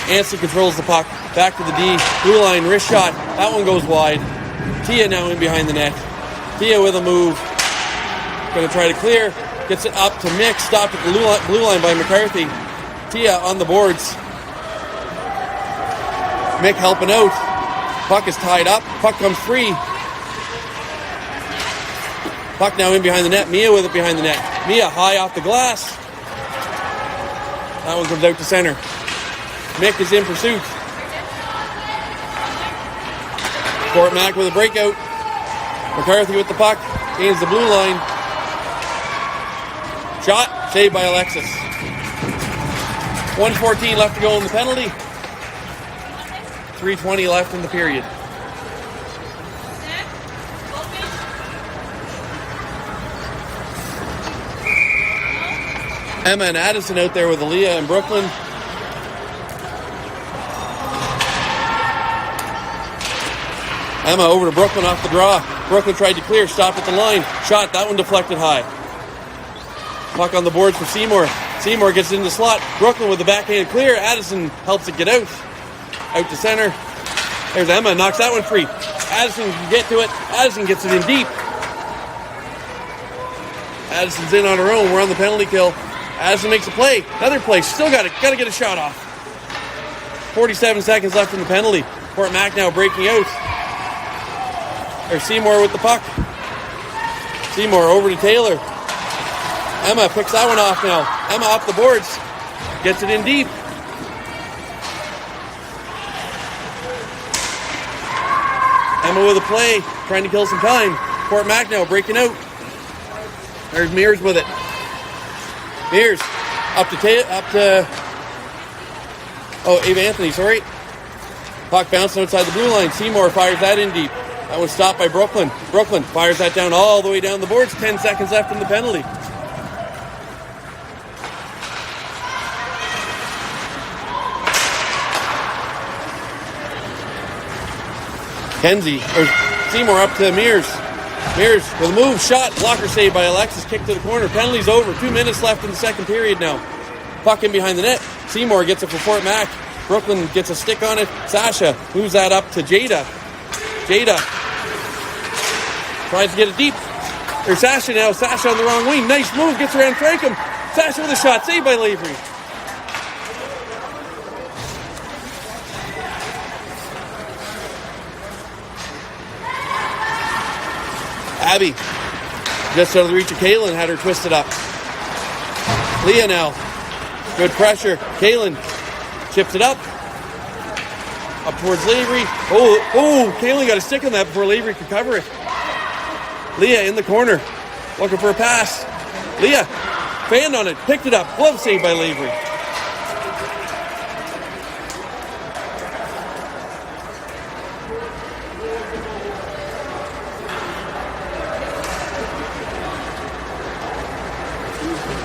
Anstey controls the puck. Back to the D. Blue line, wrist shot. That one goes wide. Tia now in behind the net. Tia with a move. Going to try to clear. Gets it up to Mick. Stopped at the blue line by McCarthy. Tia on the boards. Mick helping out. Puck is tied up. Puck comes free. Puck now in behind the net. Mia with it behind the net. Mia high off the glass. That one comes out to center. Mick is in pursuit. Fort Mac with a breakout. McCarthy with the puck. Gains the blue line. Shot. Saved by Alexis. 1:14 left to go in the penalty. 3:20 left in the period. Emma and Addison out there with Aaliyah and Brooklyn. Emma over to Brooklyn off the draw. Brooklyn tried to clear, stopped at the line. Shot, that one deflected high. Puck on the boards for Seymour. Seymour gets in the slot. Brooklyn with the backhand clear. Addison helps it get out. Out to center. There's Emma, knocks that one free. Addison can get to it. Addison gets it in deep. Addison's in on her own. We're on the penalty kill. Addison makes a play. Another play. Still got to get a shot off. 47 seconds left in the penalty. Fort Mac now breaking out. There's Seymour with the puck. Seymour over to Taylor. Emma picks that one off now. Emma off the boards. Gets it in deep. Emma with a play. Trying to kill some time. Fort Mac now breaking out. There's Mears with it. Mears up to Ava Anthony, sorry. Puck bouncing outside the blue line. Seymour fires that in deep. That was stopped by Brooklyn. Brooklyn fires that down all the way down the boards. 10 seconds left in the penalty. Seymour up to Mears. Mears with a move, shot, blocker saved by Alexis, kick to the corner. Penalty's over. 2 minutes left in the second period now. Puck in behind the net. Seymour gets it for Fort Mac. Brooklyn gets a stick on it. Sasha moves that up to Jada. Jada tries to get it deep. There's Sasha now. Sasha on the wrong wing. Nice move. Gets around Frankham. Sasha with a shot. Saved by Lavery. Abby, just out of the reach of Kaylin, had her twisted up. Leah now, good pressure. Kaylin chips it up towards Lavery. Kaylin got a stick on that before Lavery could cover it. Leah in the corner, looking for a pass. Leah fanned on it, picked it up. Glove saved by Lavery.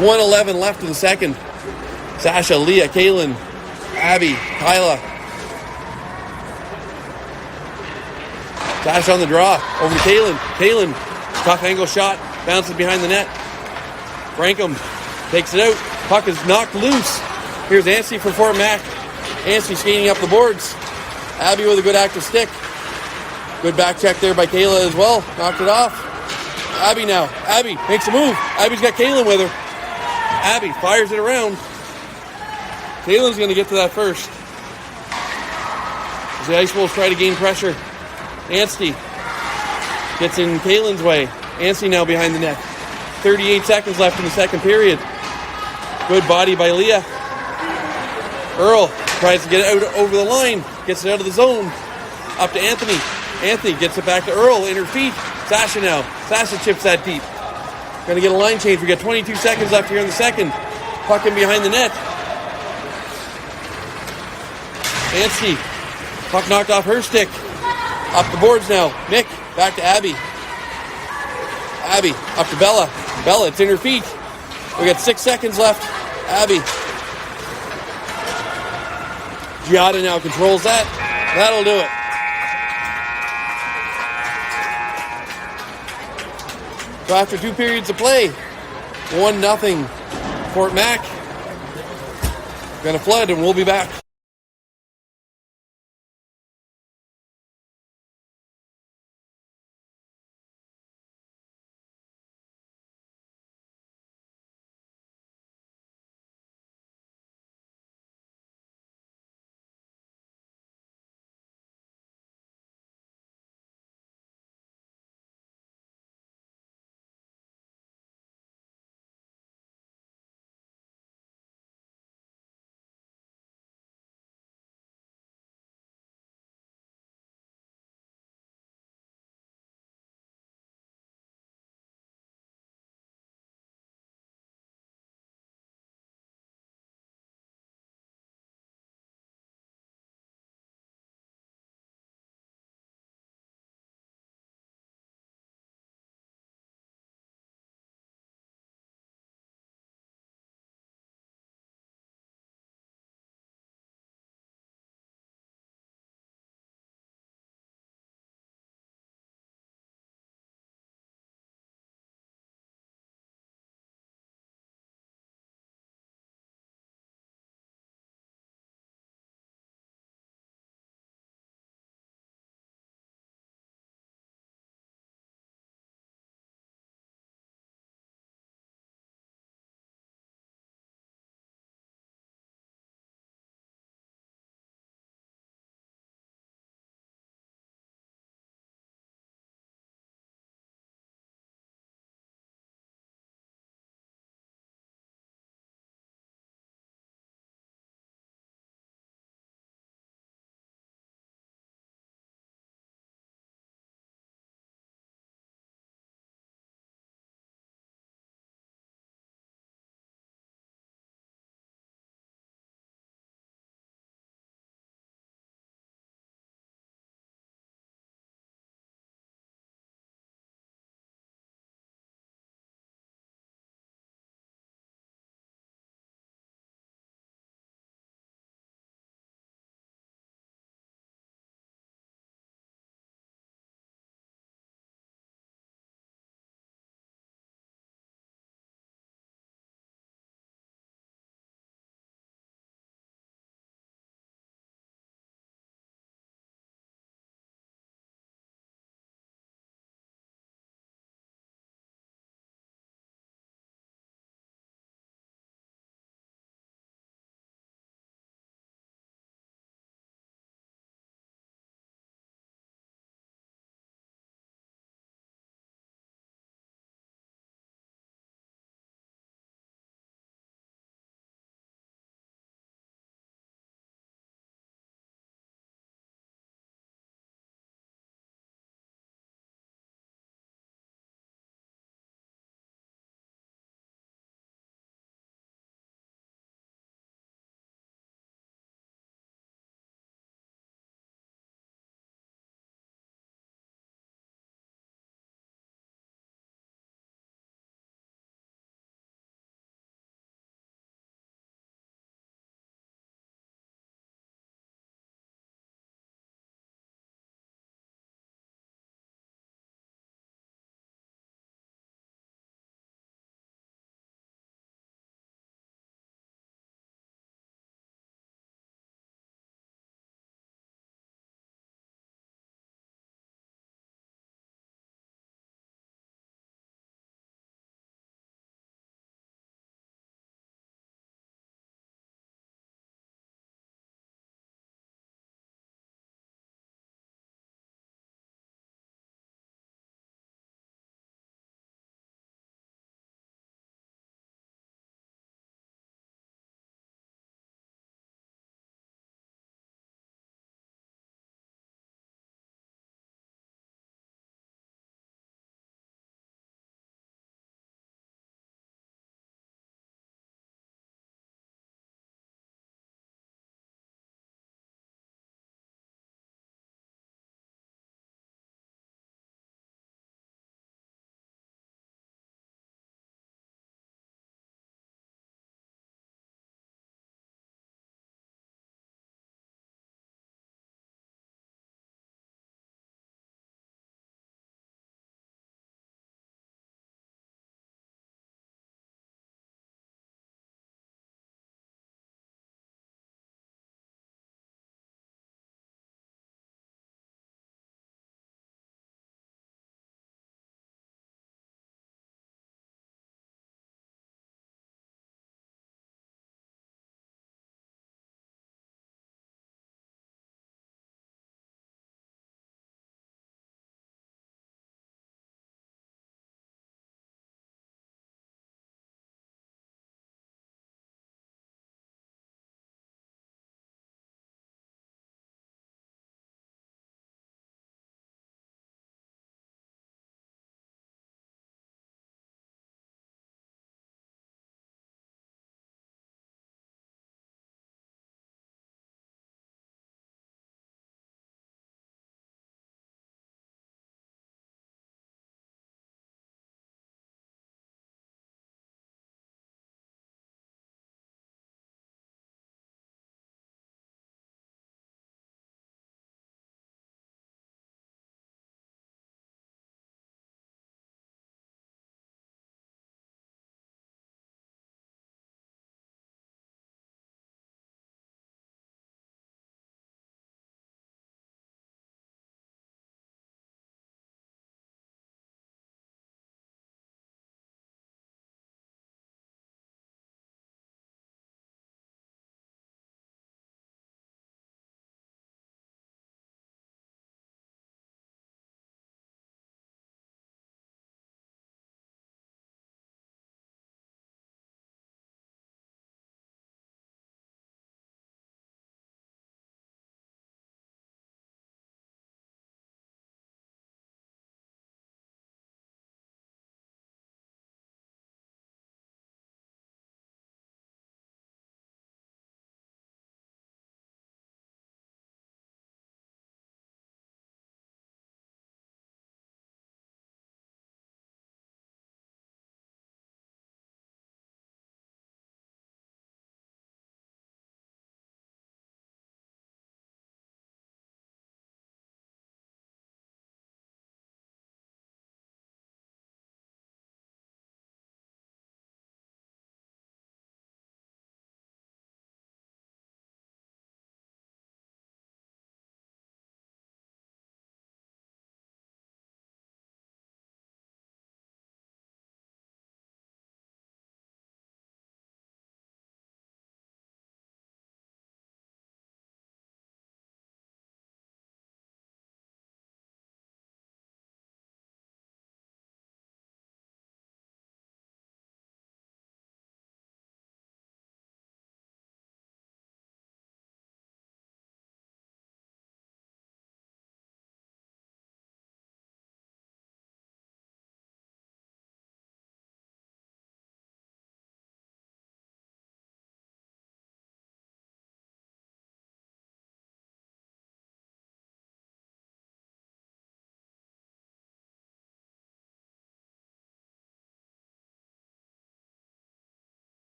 1:11 left in the second. Sasha, Leah, Kaylin, Abby, Kyla. Sasha on the draw. Over to Kaylin. Kaylin, tough angle shot. Bounces behind the net. Frankham takes it out. Puck is knocked loose. Here's Anstey for Fort Mac. Anstey skating up the boards. Abby with a good active stick. Good back check there by Kayla as well. Knocked it off. Abby now. Abby makes a move. Abby's got Kaylin with her. Abby fires it around. Kaylin's going to get to that first. As the Ice Wolves try to gain pressure. Anstey gets in Kaylin's way. Anstey now behind the net. 38 seconds left in the second period. Good body by Leah. Earl tries to get it out over the line. Gets it out of the zone. Up to Anthony. Anthony gets it back to Earl. In her feet. Sasha now. Sasha chips that deep. Going to get a line change. We got 22 seconds left here in the second. Puck in behind the net. Anstey. Puck knocked off her stick. Up the boards now. Nick. Back to Abby. Abby. Up to Bella. Bella. It's in her feet. We got 6 seconds left. Abby. Giada now controls that. That'll do it. So after 2 periods of play, 1-0 Fort Mac. Gonna flood and we'll be back.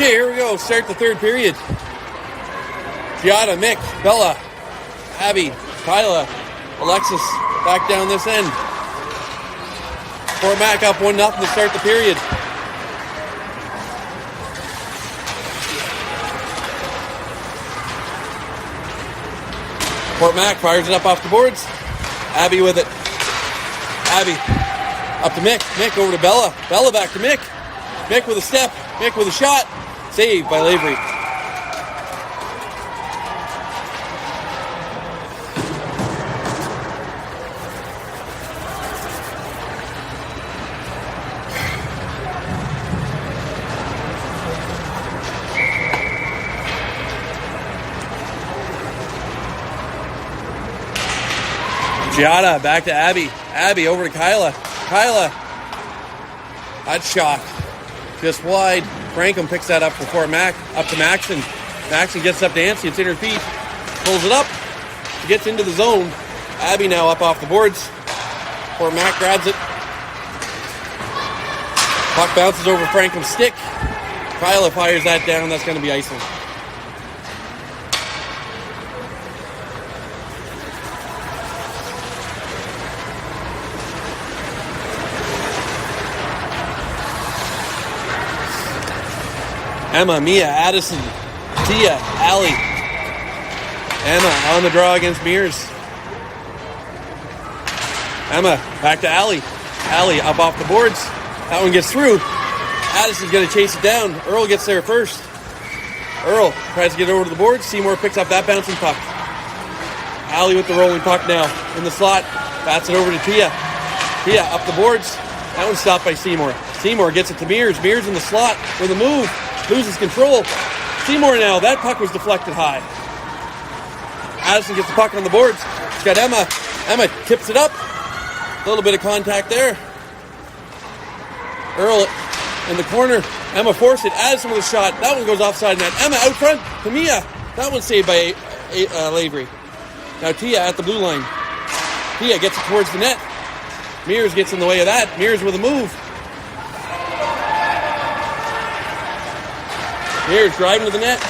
Okay, here we go. Start the third period. Giada, Mick, Bella, Abby, Kyla, Alexis back down this end. Fort Mac up 1-0 to start the period. Fort Mac fires it up off the boards. Abby with it. Abby up to Mick. Mick over to Bella. Bella back to Mick. Mick with a step. Mick with a shot. Saved by Lavery. Giada back to Abby. Abby over to Kyla. Kyla. That shot. Just wide. Frankham picks that up for Fort Mac. Up to Maxon. Maxon gets up to Nancy. It's in her feet. Pulls it up. She gets into the zone. Abby now up off the boards. Fort Mac grabs it. Puck bounces over Frankham's stick. Kyla fires that down. That's going to be icing. Emma, Mia, Addison, Tia, Allie. Emma on the draw against Mears. Emma back to Allie. Allie up off the boards. That one gets through. Addison's going to chase it down. Earl gets there first. Earl tries to get over to the boards. Seymour picks up that bouncing puck. Allie with the rolling puck now in the slot. Bats it over to Tia. Tia up the boards. That one's stopped by Seymour. Seymour gets it to Mears. Mears in the slot with a move. Loses control. Seymour now. That puck was deflected high. Addison gets the puck on the boards. She's got Emma. Emma tips it up. A little bit of contact there. Earl in the corner. Emma forced it. Addison with a shot. That one goes offside net. Emma out front to Mia. That one's saved by Lavery. Now Tia at the blue line. Tia gets it towards the net. Mears gets in the way of that. Mears with a move. Mears driving to the net.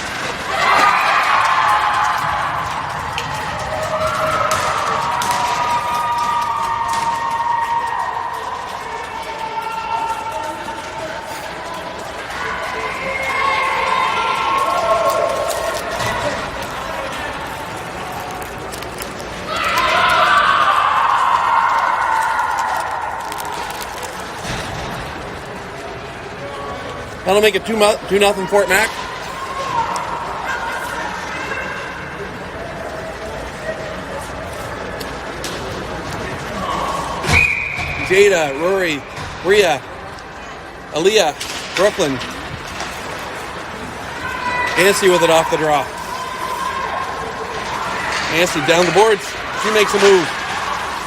That'll make it 2-0 Fort Mac. Jada, Rory, Bria, Aaliyah, Brooklyn. Nancy with it off the draw. Nancy down the boards. She makes a move.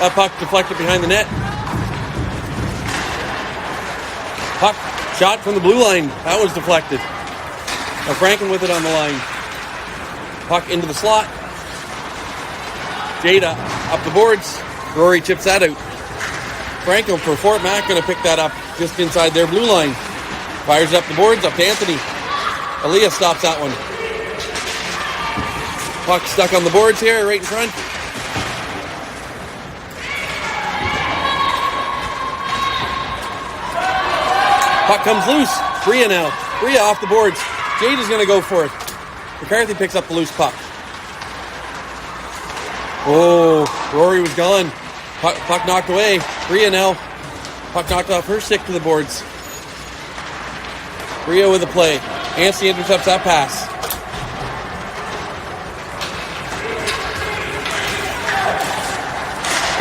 That puck deflected behind the net. Puck shot from the blue line. That was deflected. Now Franklin with it on the line. Puck into the slot. Jada up the boards. Rory chips that out. Franklin for Fort Mac going to pick that up just inside their blue line. Fires up the boards, up to Anthony. Aaliyah stops that one. Puck stuck on the boards here, right in front. Puck comes loose. Bria now. Bria off the boards. Jada's going to go for it. McCarthy picks up the loose puck. Oh, Rory was gone. Puck knocked away. Bria now. Puck knocked off her stick to the boards. Bria with the play. Anstey intercepts that pass.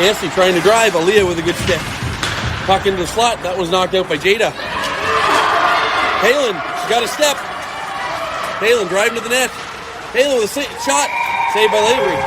Anstey trying to drive. Aaliyah with a good stick. Puck into the slot. That was knocked out by Jada. Palin, she got a step. Palin driving to the net. Palin with a shot. Saved by Lavery.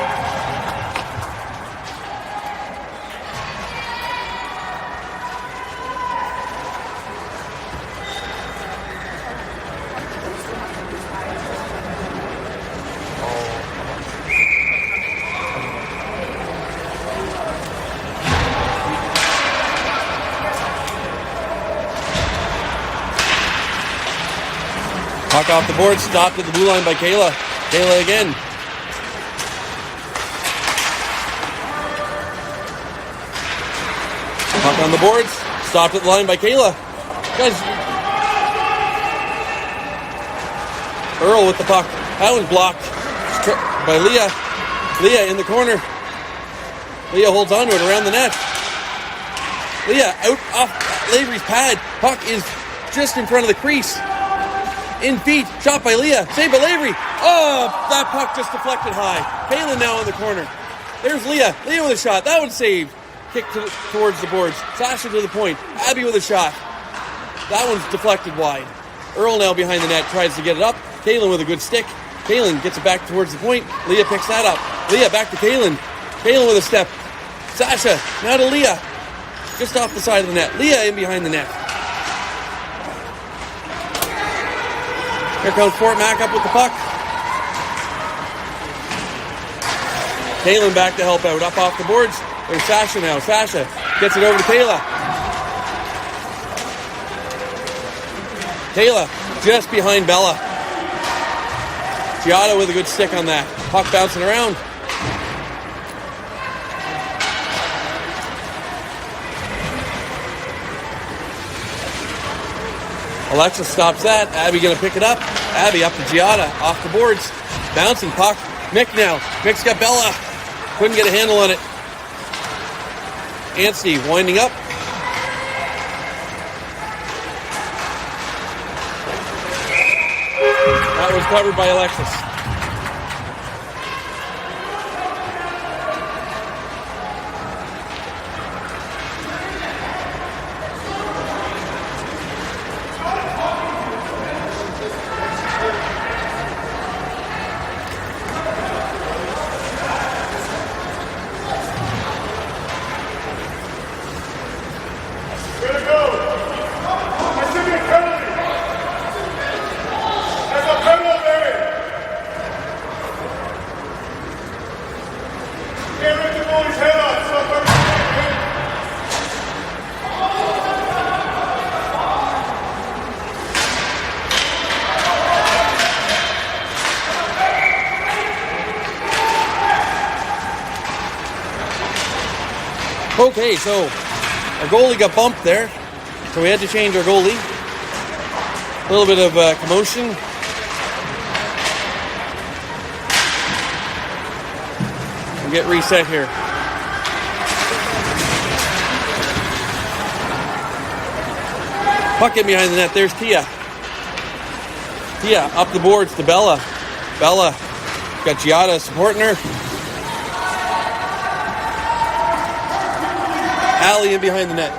Puck off the board, stopped at the blue line by Kayla. Kayla again. Puck on the boards, stopped at the line by Kayla. Guys, Earl with the puck. That one's blocked by Leah. Leah in the corner. Leah holds on to it around the net. Leah out off Lavery's pad. Puck is just in front of the crease. In feet, shot by Leah, saved by Lavery. Oh, that puck just deflected high. Kayla now in the corner. There's Leah. Leah with a shot. That one's saved. Kick towards the boards. Sasha to the point. Abby with a shot. That one's deflected wide. Earl now behind the net tries to get it up. Kaylin with a good stick. Kaylin gets it back towards the point. Leah picks that up. Leah back to Kaylin. Kaylin with a step. Sasha now to Leah. Just off the side of the net. Leah in behind the net. Here comes Fort Mac up with the puck. Kaylin back to help out. Up off the boards. There's Sasha now. Sasha gets it over to Kayla. Kayla just behind Bella. Giada with a good stick on that. Puck bouncing around. Alexa stops that. Abby going to pick it up. Abby up to Giada. Off the boards. Bouncing puck. Mick now. Mick's got Bella. Couldn't get a handle on it. Anstey winding up. That was covered by Alexis. Okay, so our goalie got bumped there, so we had to change our goalie. A little bit of commotion. We'll get reset here. Puck in behind the net. There's Tia. Tia up the boards to Bella. Bella got Giada supporting her. Allie in behind the net.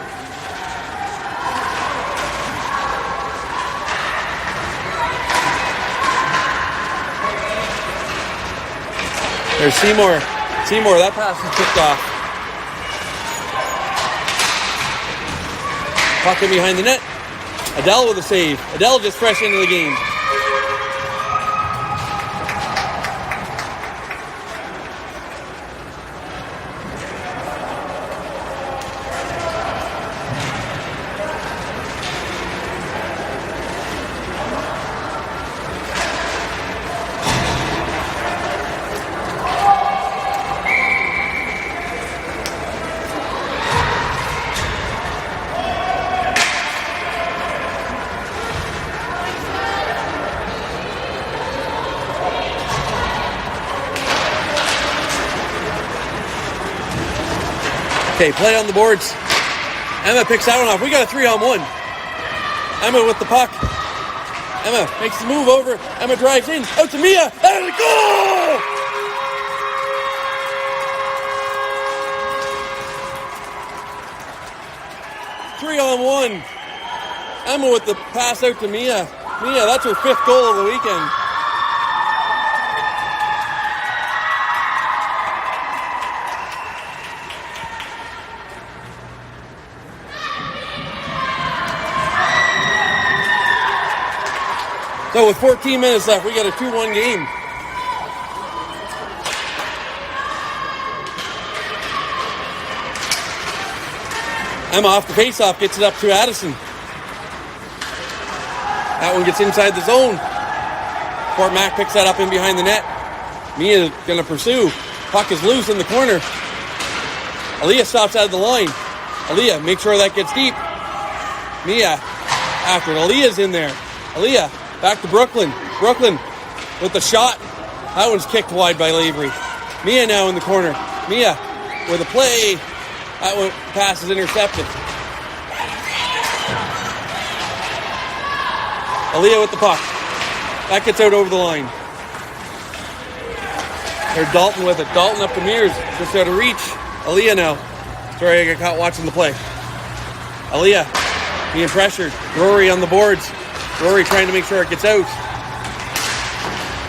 There's Seymour. Seymour, that pass is kicked off. Puck in behind the net. Adele with a save. Adele just fresh into the game. Okay, play on the boards. Emma picks that one off. We got a 3-on-1. Emma with the puck. Emma makes the move over. Emma drives in. Out to Mia. And a goal! Three-on-one. Emma with the pass out to Mia. Mia, that's her 5th goal of the weekend. So with 14 minutes left, we got a 2-1 game. Emma off the faceoff gets it up to Addison. That one gets inside the zone. Fort Mac picks that up in behind the net. Mia's going to pursue. Puck is loose in the corner. Aaliyah stops out of the line. Aaliyah, make sure that gets deep. Mia after it. Aaliyah's in there. Aaliyah back to Brooklyn. Brooklyn with the shot. That one's kicked wide by Lavery. Mia now in the corner. Mia with a play. That one pass is intercepted. Aaliyah with the puck. That gets out over the line. There's Dalton with it. Dalton up to Mears. Just out of reach. Aaliyah now. Sorry, I got caught watching the play. Aaliyah being pressured. Rory on the boards. Rory trying to make sure it gets out.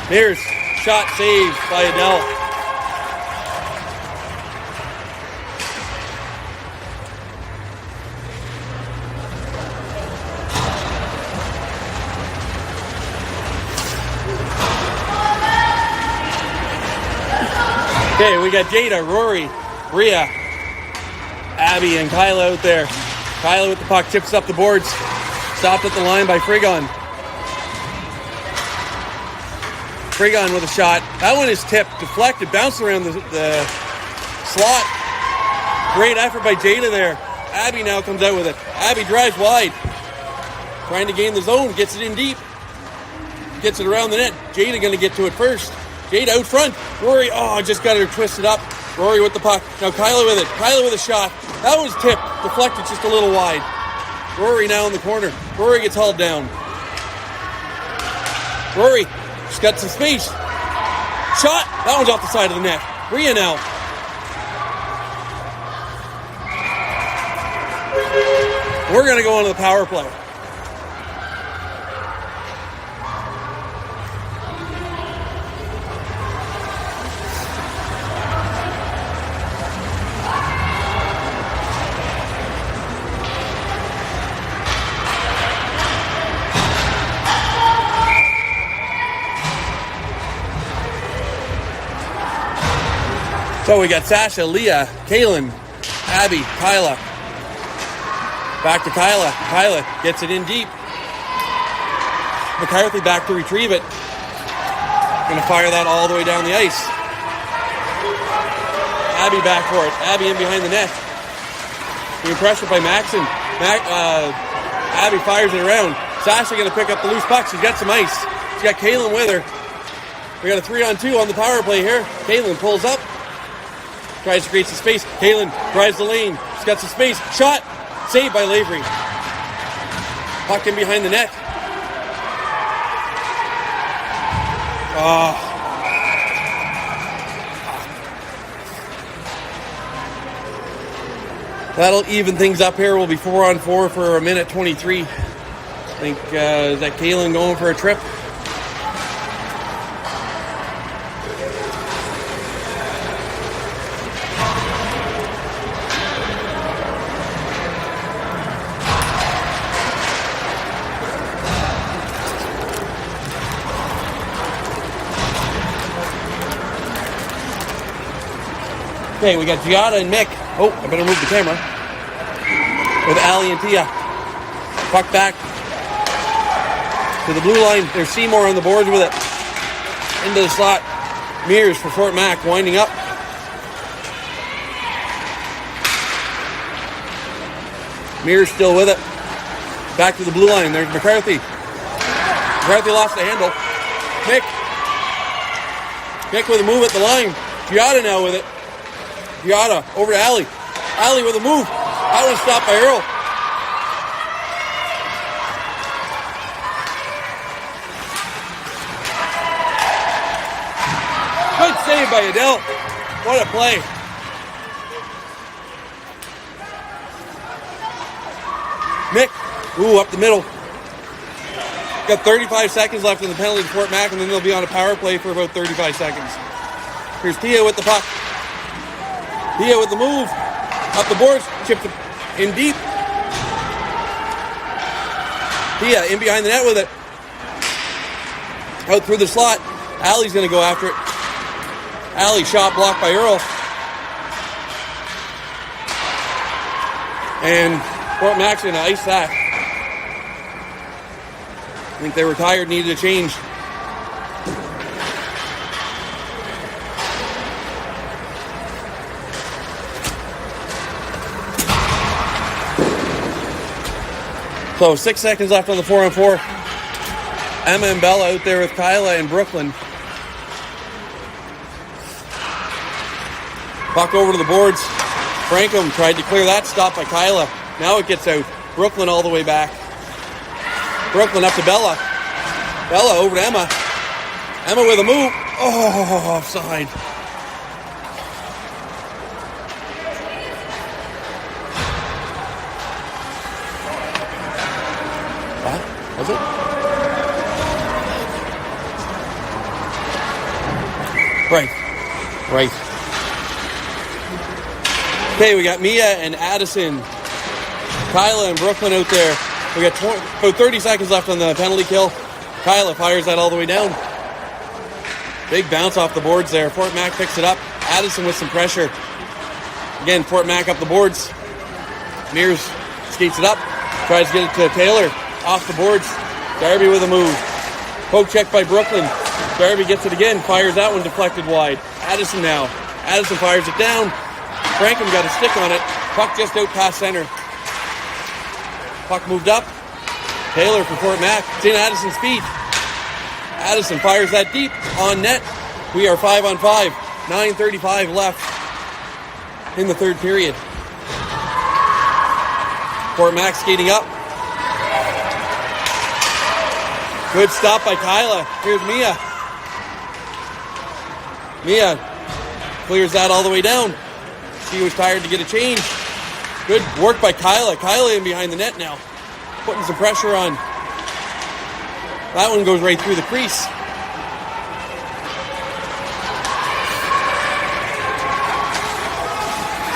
Mears. Shot saved by Adele. Okay, we got Jada, Rory, Rhea, Abby, and Kyla out there. Kyla with the puck, tips up the boards. Stopped at the line by Frigon. Frigon with a shot. That one is tipped, deflected, bounced around the slot. Great effort by Jada there. Abby now comes out with it. Abby drives wide. Trying to gain the zone, gets it in deep. Gets it around the net. Jada going to get to it first. Jada out front. Rory, just got her twisted up. Rory with the puck. Now Kyla with it. Kyla with a shot. That was tipped. Deflected just a little wide. Rory now in the corner. Rory gets hauled down. Rory, she's got some space. Shot. That one's off the side of the net. Rhea now. We're going to go on to the power play. So we got Sasha, Leah, Kaylin, Abby, Kyla. Back to Kyla. Kyla gets it in deep. McCarthy back to retrieve it. Going to fire that all the way down the ice. Abby back for it. Abby in behind the net. Being pressured by Maxon. Abby fires it around. Sasha going to pick up the loose puck. She's got some ice. She's got Kaylin with her. We got a 3-on-2 on the power play here. Kaylin pulls up. Tries to create some space. Kaylin drives the lane. She's got some space. Shot. Saved by Lavery. Puck in behind the net. That'll even things up here. We'll be 4-on-4 for a minute 23. I think, is that Kaylin going for a trip? Okay, we got Giada and Mick. Oh, I better move the camera. With Ali and Tia. Puck back to the blue line. There's Seymour on the boards with it. Into the slot. Mears for Fort Mac winding up. Mears still with it. Back to the blue line. There's McCarthy. McCarthy lost the handle. Mick with a move at the line. Giada now with it. Giada over to Ali. Ali with a move. That was stopped by Earl. Good save by Adele. What a play. Mick, up the middle. Got 35 seconds left in the penalty to Fort Mac, and then they'll be on a power play for about 35 seconds. Here's Tia with the puck. Tia with the move. Up the boards. Chipped in deep. Tia in behind the net with it. Out through the slot. Allie's going to go after it. Allie shot blocked by Earl. And Fort Mac's going to ice that. I think they were tired, needed a change. So 6 seconds left on the 4-on-4. Emma and Bella out there with Kyla and Brooklyn. Puck over to the boards. Frankham tried to clear that, stopped by Kyla. Now it gets out. Brooklyn all the way back. Brooklyn up to Bella. Bella over to Emma. Emma with a move. Oh, offside. What? Was it? Right. Okay, we got Mia and Addison. Kyla and Brooklyn out there. We got about 30 seconds left on the penalty kill. Kyla fires that all the way down. Big bounce off the boards there. Fort Mac picks it up. Addison with some pressure. Again, Fort Mac up the boards. Mears skates it up. Tries to get it to Taylor. Off the boards. Darby with a move. Poke check by Brooklyn. Darby gets it again. Fires that one deflected wide. Addison now. Addison fires it down. Frankham got a stick on it. Puck just out past center. Puck moved up. Taylor for Fort Mac. It's in Addison's feet. Addison fires that deep on net. We are 5-on-5. 9:35 left in the third period. Fort Mac skating up. Good stop by Kyla. Here's Mia. Mia clears that all the way down. She was tired to get a change. Good work by Kyla. Kyla in behind the net now. Putting some pressure on. That one goes right through the crease.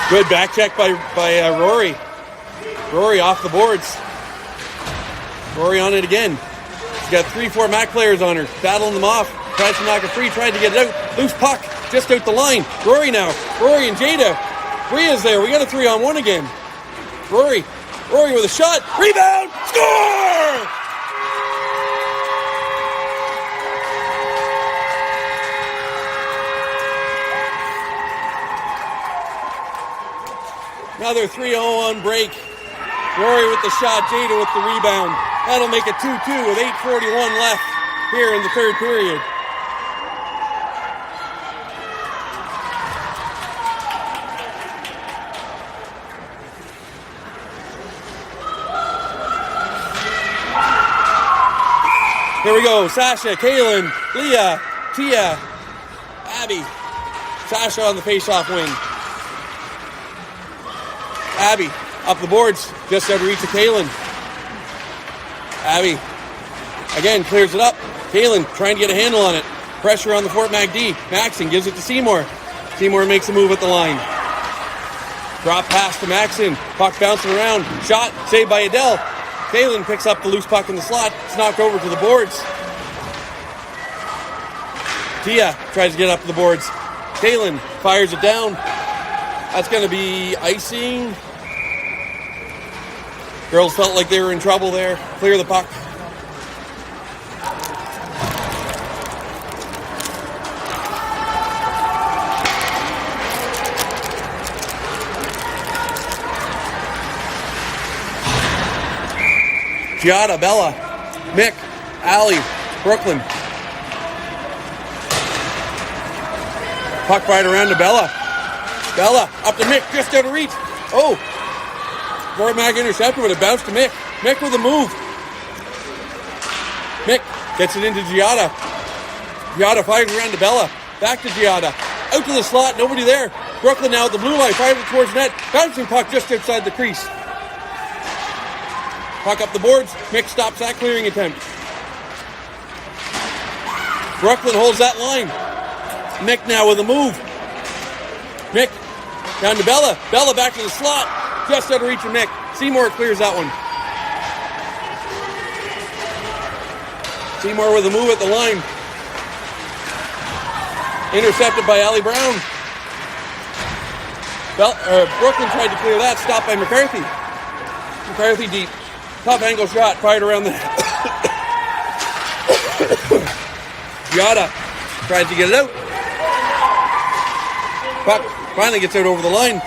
Good back check by Rory. Rory off the boards. Rory on it again. She's got 3 Fort Mac players on her. Battling them off. Tries to knock it free. Tried to get it out. Loose puck. Just out the line. Rory now. Rory and Jada. Bria's there. We got a 3-on-1 again. Rory with a shot. Rebound. Score! Another 3-0 on break. Rory with the shot. Jada with the rebound. That'll make it 2-2 with 8:41 left here in the third period. Here we go. Sasha, Kaylin, Leah, Tia, Abby. Sasha on the face-off win. Abby up the boards, just out of reach of Kaylin. Abby again clears it up. Kaylin trying to get a handle on it. Pressure on the Fort Mac D. Maxon gives it to Seymour. Seymour makes a move at the line. Drop pass to Maxon. Puck bouncing around. Shot saved by Adele. Kaylin picks up the loose puck in the slot. It's knocked over to the boards. Tia tries to get up to the boards. Kaylin fires it down. That's going to be icing. Girls felt like they were in trouble there. Clear the puck. Giada, Bella, Mick, Allie, Brooklyn. Puck right around to Bella. Bella up to Mick, just out of reach. Oh! Fort Mac intercepted, but it bounced to Mick. Mick with a move. Mick gets it into Giada. Giada fires around to Bella. Back to Giada. Out to the slot, nobody there. Brooklyn now at the blue line, fires it towards net. Bouncing puck just outside the crease. Puck up the boards. Mick stops that clearing attempt. Brooklyn holds that line. Mick now with a move. Mick down to Bella. Bella back to the slot. Just out of reach of Mick. Seymour clears that one. Seymour with a move at the line. Intercepted by Allie Brown. Brooklyn tried to clear that. Stopped by McCarthy. McCarthy deep. Top angle shot fired around the net. Giada tries to get it out. Puck finally gets out over the line.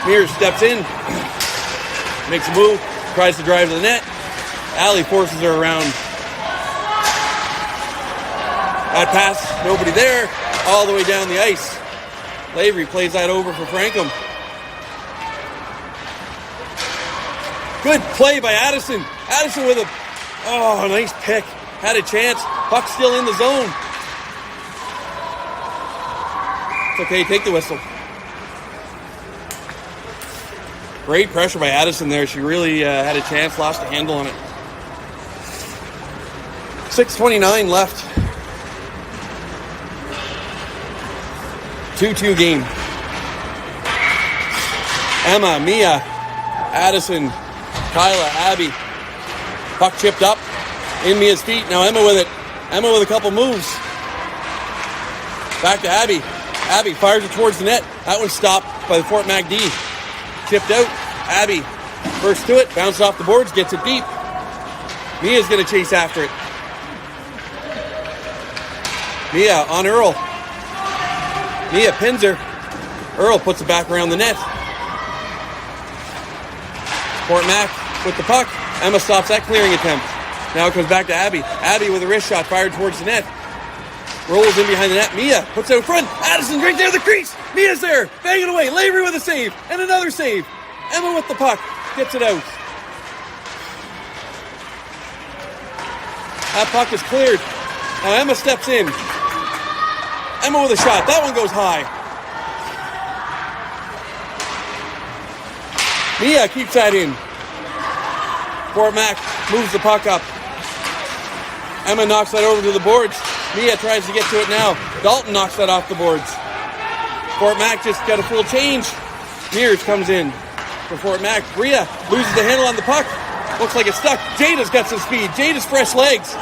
Mears steps in. makes a move, tries to drive to the net. Allie forces her around. That pass, nobody there, all the way down the ice. Lavery plays that over for Frankham. Good play by Addison. Addison with a nice pick. Had a chance. Puck still in the zone. It's okay, take the whistle. Great pressure by Addison there. She really had a chance, lost a handle on it. 6:29 left. 2-2 game. Emma, Mia, Addison, Kyla, Abby. Puck chipped up in Mia's feet. Now Emma with it. Emma with a couple moves. Back to Abby. Abby fires it towards the net. That one's stopped by the Fort Mac D. Chipped out. Abby first to it. Bounced off the boards. Gets it deep. Mia's going to chase after it. Mia on Earl. Mia pins her. Earl puts it back around the net. Fort Mac with the puck. Emma stops that clearing attempt. Now it comes back to Abby. Abby with a wrist shot fired towards the net. Rolls in behind the net. Mia puts it in front. Addison right there, the crease. Mia's there. Banging away. Lavery with a save. And another save. Emma with the puck. Gets it out. That puck is cleared. Now Emma steps in. Emma with a shot. That one goes high. Mia keeps that in. Fort Mac moves the puck up. Emma knocks that over to the boards. Mia tries to get to it now. Dalton knocks that off the boards. Fort Mac just got a full change. Mears comes in for Fort Mac. Bria loses the handle on the puck. Looks like it's stuck. Jada's got some speed. Jada's fresh legs.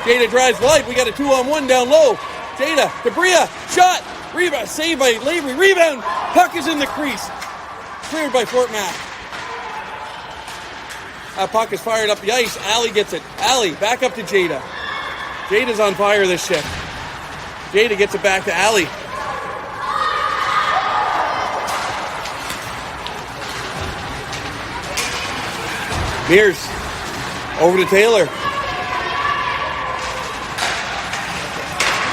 Jada drives wide. We got a 2-on-1 down low. Jada to Bria. Shot. Rebound. Saved by Lavery. Rebound. Puck is in the crease. Cleared by Fort Mac. That puck is fired up the ice. Allie gets it. Allie back up to Jada. Jada's on fire this shift. Jada gets it back to Allie. Mears over to Taylor.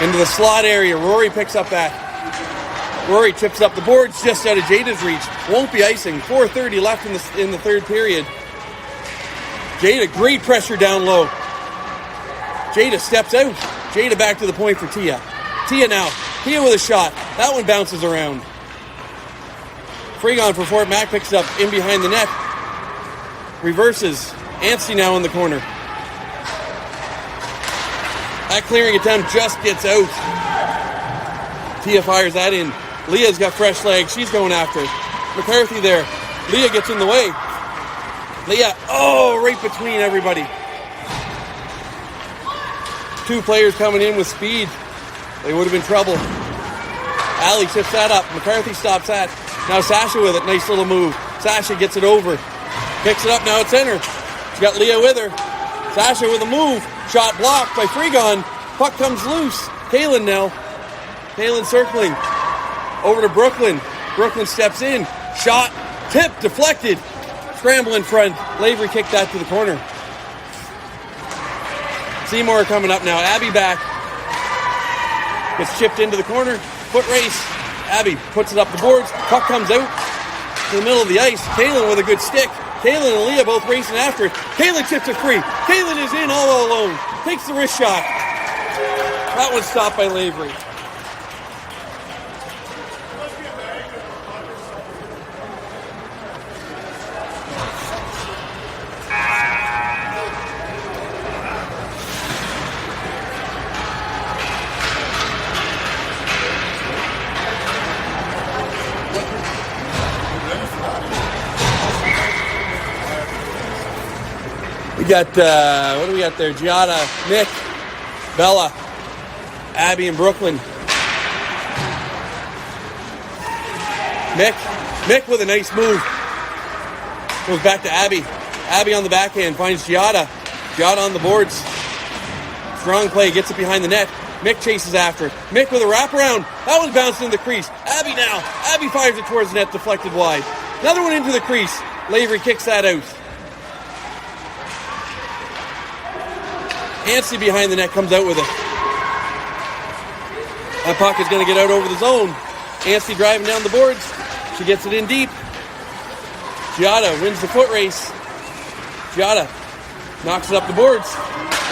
Into the slot area. Rory picks up that. Rory chips up the boards just out of Jada's reach. Won't be icing. 4:30 left in the third period. Jada, great pressure down low. Jada steps out. Jada back to the point for Tia. Tia now. Tia with a shot. That one bounces around. Freegon for Fort Mac picks it up in behind the net. Reverses. Anstey now in the corner. That clearing attempt just gets out. Tia fires that in. Leah's got fresh legs. She's going after it. McCarthy there. Leah gets in the way. Leah, right between everybody. Two players coming in with speed. They would have been trouble. Allie chips that up. McCarthy stops that. Now Sasha with it. Nice little move. Sasha gets it over. Picks it up now at center. She's got Leah with her. Sasha with a move. Shot blocked by Freegon. Puck comes loose. Kaylin now. Kaylin circling. Over to Brooklyn. Brooklyn steps in. Shot. Tip. Deflected. Scramble in front. Lavery kicked that to the corner. Seymour coming up now. Abby back. Gets chipped into the corner. Foot race. Abby puts it up the boards. Puck comes out to the middle of the ice. Kaylin with a good stick. Kaylin and Leah both racing after it. Kaylin chips it free. Kaylin is in all alone. Takes the wrist shot. That one's stopped by Lavery. We got, what do we got there? Giada, Nick, Bella, Abby, and Brooklyn. Mick with a nice move. Goes back to Abby. Abby on the backhand finds Giada. Giada on the boards. Strong play, gets it behind the net. Mick chases after it. Mick with a wraparound. That one's bounced into the crease. Abby now. Abby fires it towards the net, deflected wide. Another one into the crease. Lavery kicks that out. Anstey behind the net comes out with it. That puck is going to get out over the zone. Anstey driving down the boards. She gets it in deep. Giada wins the foot race. Giada knocks it up the boards.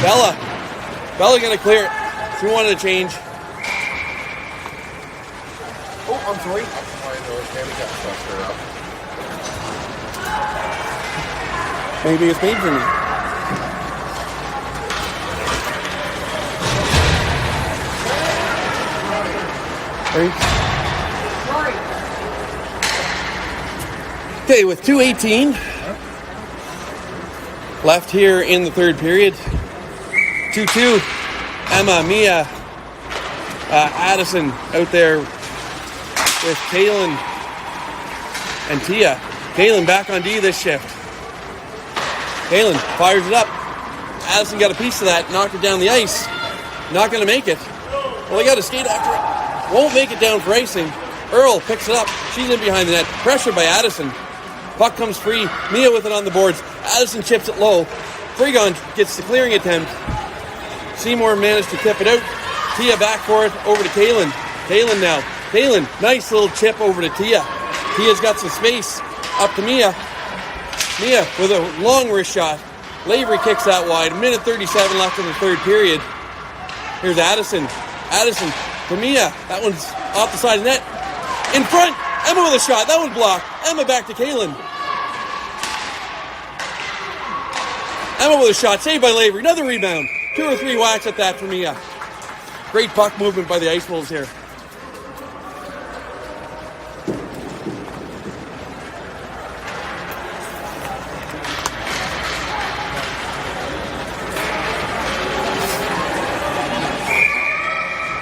Bella going to clear it. She wanted a change. Oh, I'm sorry. Maybe it's made for me. Okay, with 2:18 left here in the third period. 2-2. Emma, Mia, Addison out there with Kaylin and Tia. Kaylin back on D this shift. Kaylin fires it up. Addison got a piece of that, knocked it down the ice. Not going to make it. Well, they got to skate after it. Won't make it down for icing. Earl picks it up. She's in behind the net. Pressured by Addison. Puck comes free. Mia with it on the boards. Addison chips it low. Fregon gets the clearing attempt. Seymour managed to tip it out. Tia back for it. Over to Kaylin. Kaylin now. Kaylin, nice little chip over to Tia. Tia's got some space. Up to Mia. Mia with a long wrist shot. Lavery kicks that wide. 1:37 left in the third period. Here's Addison. Addison to Mia. That one's off the side of the net. In front. Emma with a shot. That one's blocked. Emma back to Kaylin. Emma with a shot. Saved by Lavery. Another rebound. 2 or 3 whacks at that for Mia. Great puck movement by the Ice Wolves here.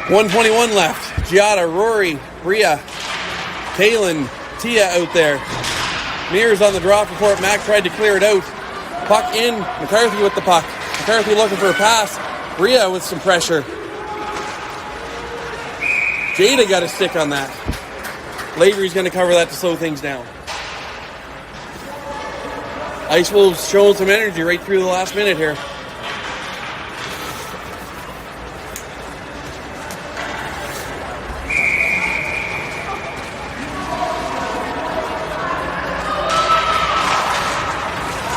.121 left. Giada, Rory, Rhea, Kaylin, Tia out there. Mears on the draw for Fort Mac, tried to clear it out. Puck in, McCarthy with the puck. McCarthy looking for a pass. Rhea with some pressure. Jada got a stick on that. Lavery's going to cover that to slow things down. Ice Wolves showing some energy right through the last minute here.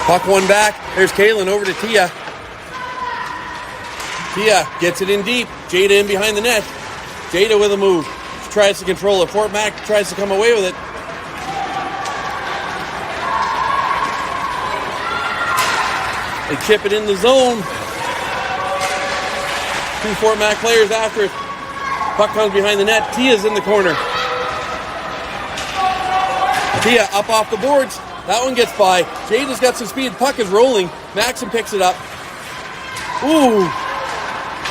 Puck one back. There's Kaylin over to Tia. Tia gets it in deep. Jada in behind the net. Jada with a move. She tries to control it. Fort Mac tries to come away with it. They chip it in the zone. 2 Fort Mac players after it. Puck comes behind the net. Tia's in the corner. Tia up off the boards. That one gets by. Jada's got some speed. Puck is rolling. Maxim picks it up. Ooh.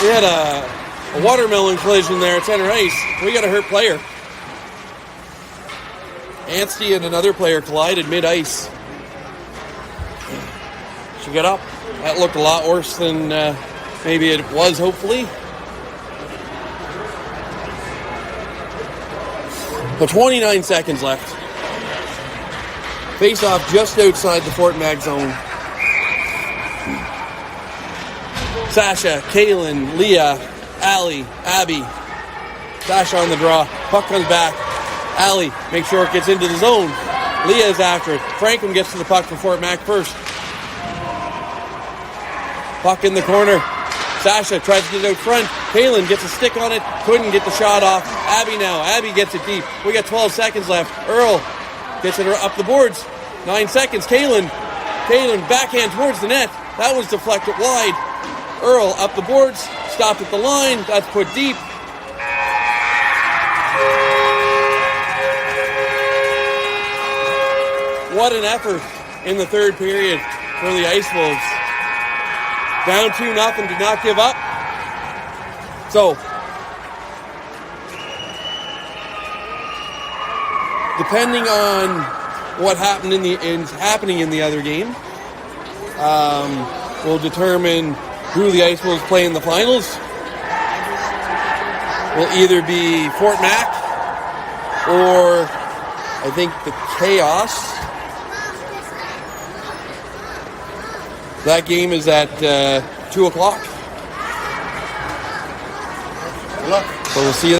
We had a watermelon collision there at center ice. We got a hurt player. Anstey and another player collided mid-ice. She got up. That looked a lot worse than maybe it was, hopefully. But 29 seconds left. Face off just outside the Fort Mac zone. Sasha, Kaylin, Leah, Allie, Abby. Sasha on the draw. Puck comes back. Allie makes sure it gets into the zone. Leah is after it. Franklin gets to the puck for Fort Mac first. Puck in the corner. Sasha tries to get it out front. Kaylin gets a stick on it. Couldn't get the shot off. Abby now. Abby gets it deep. We got 12 seconds left. Earl gets it up the boards. 9 seconds. Kaylin backhand towards the net. That was deflected wide. Earl up the boards. Stopped at the line. That's put deep. What an effort in the third period for the Ice Wolves. Down 2-0, did not give up. So, depending on what happened happening in the other game, will determine who the Ice Wolves play in the finals. Will either be Fort Mac or I think the Chaos. That game is at 2 o'clock. Good luck. So we'll see you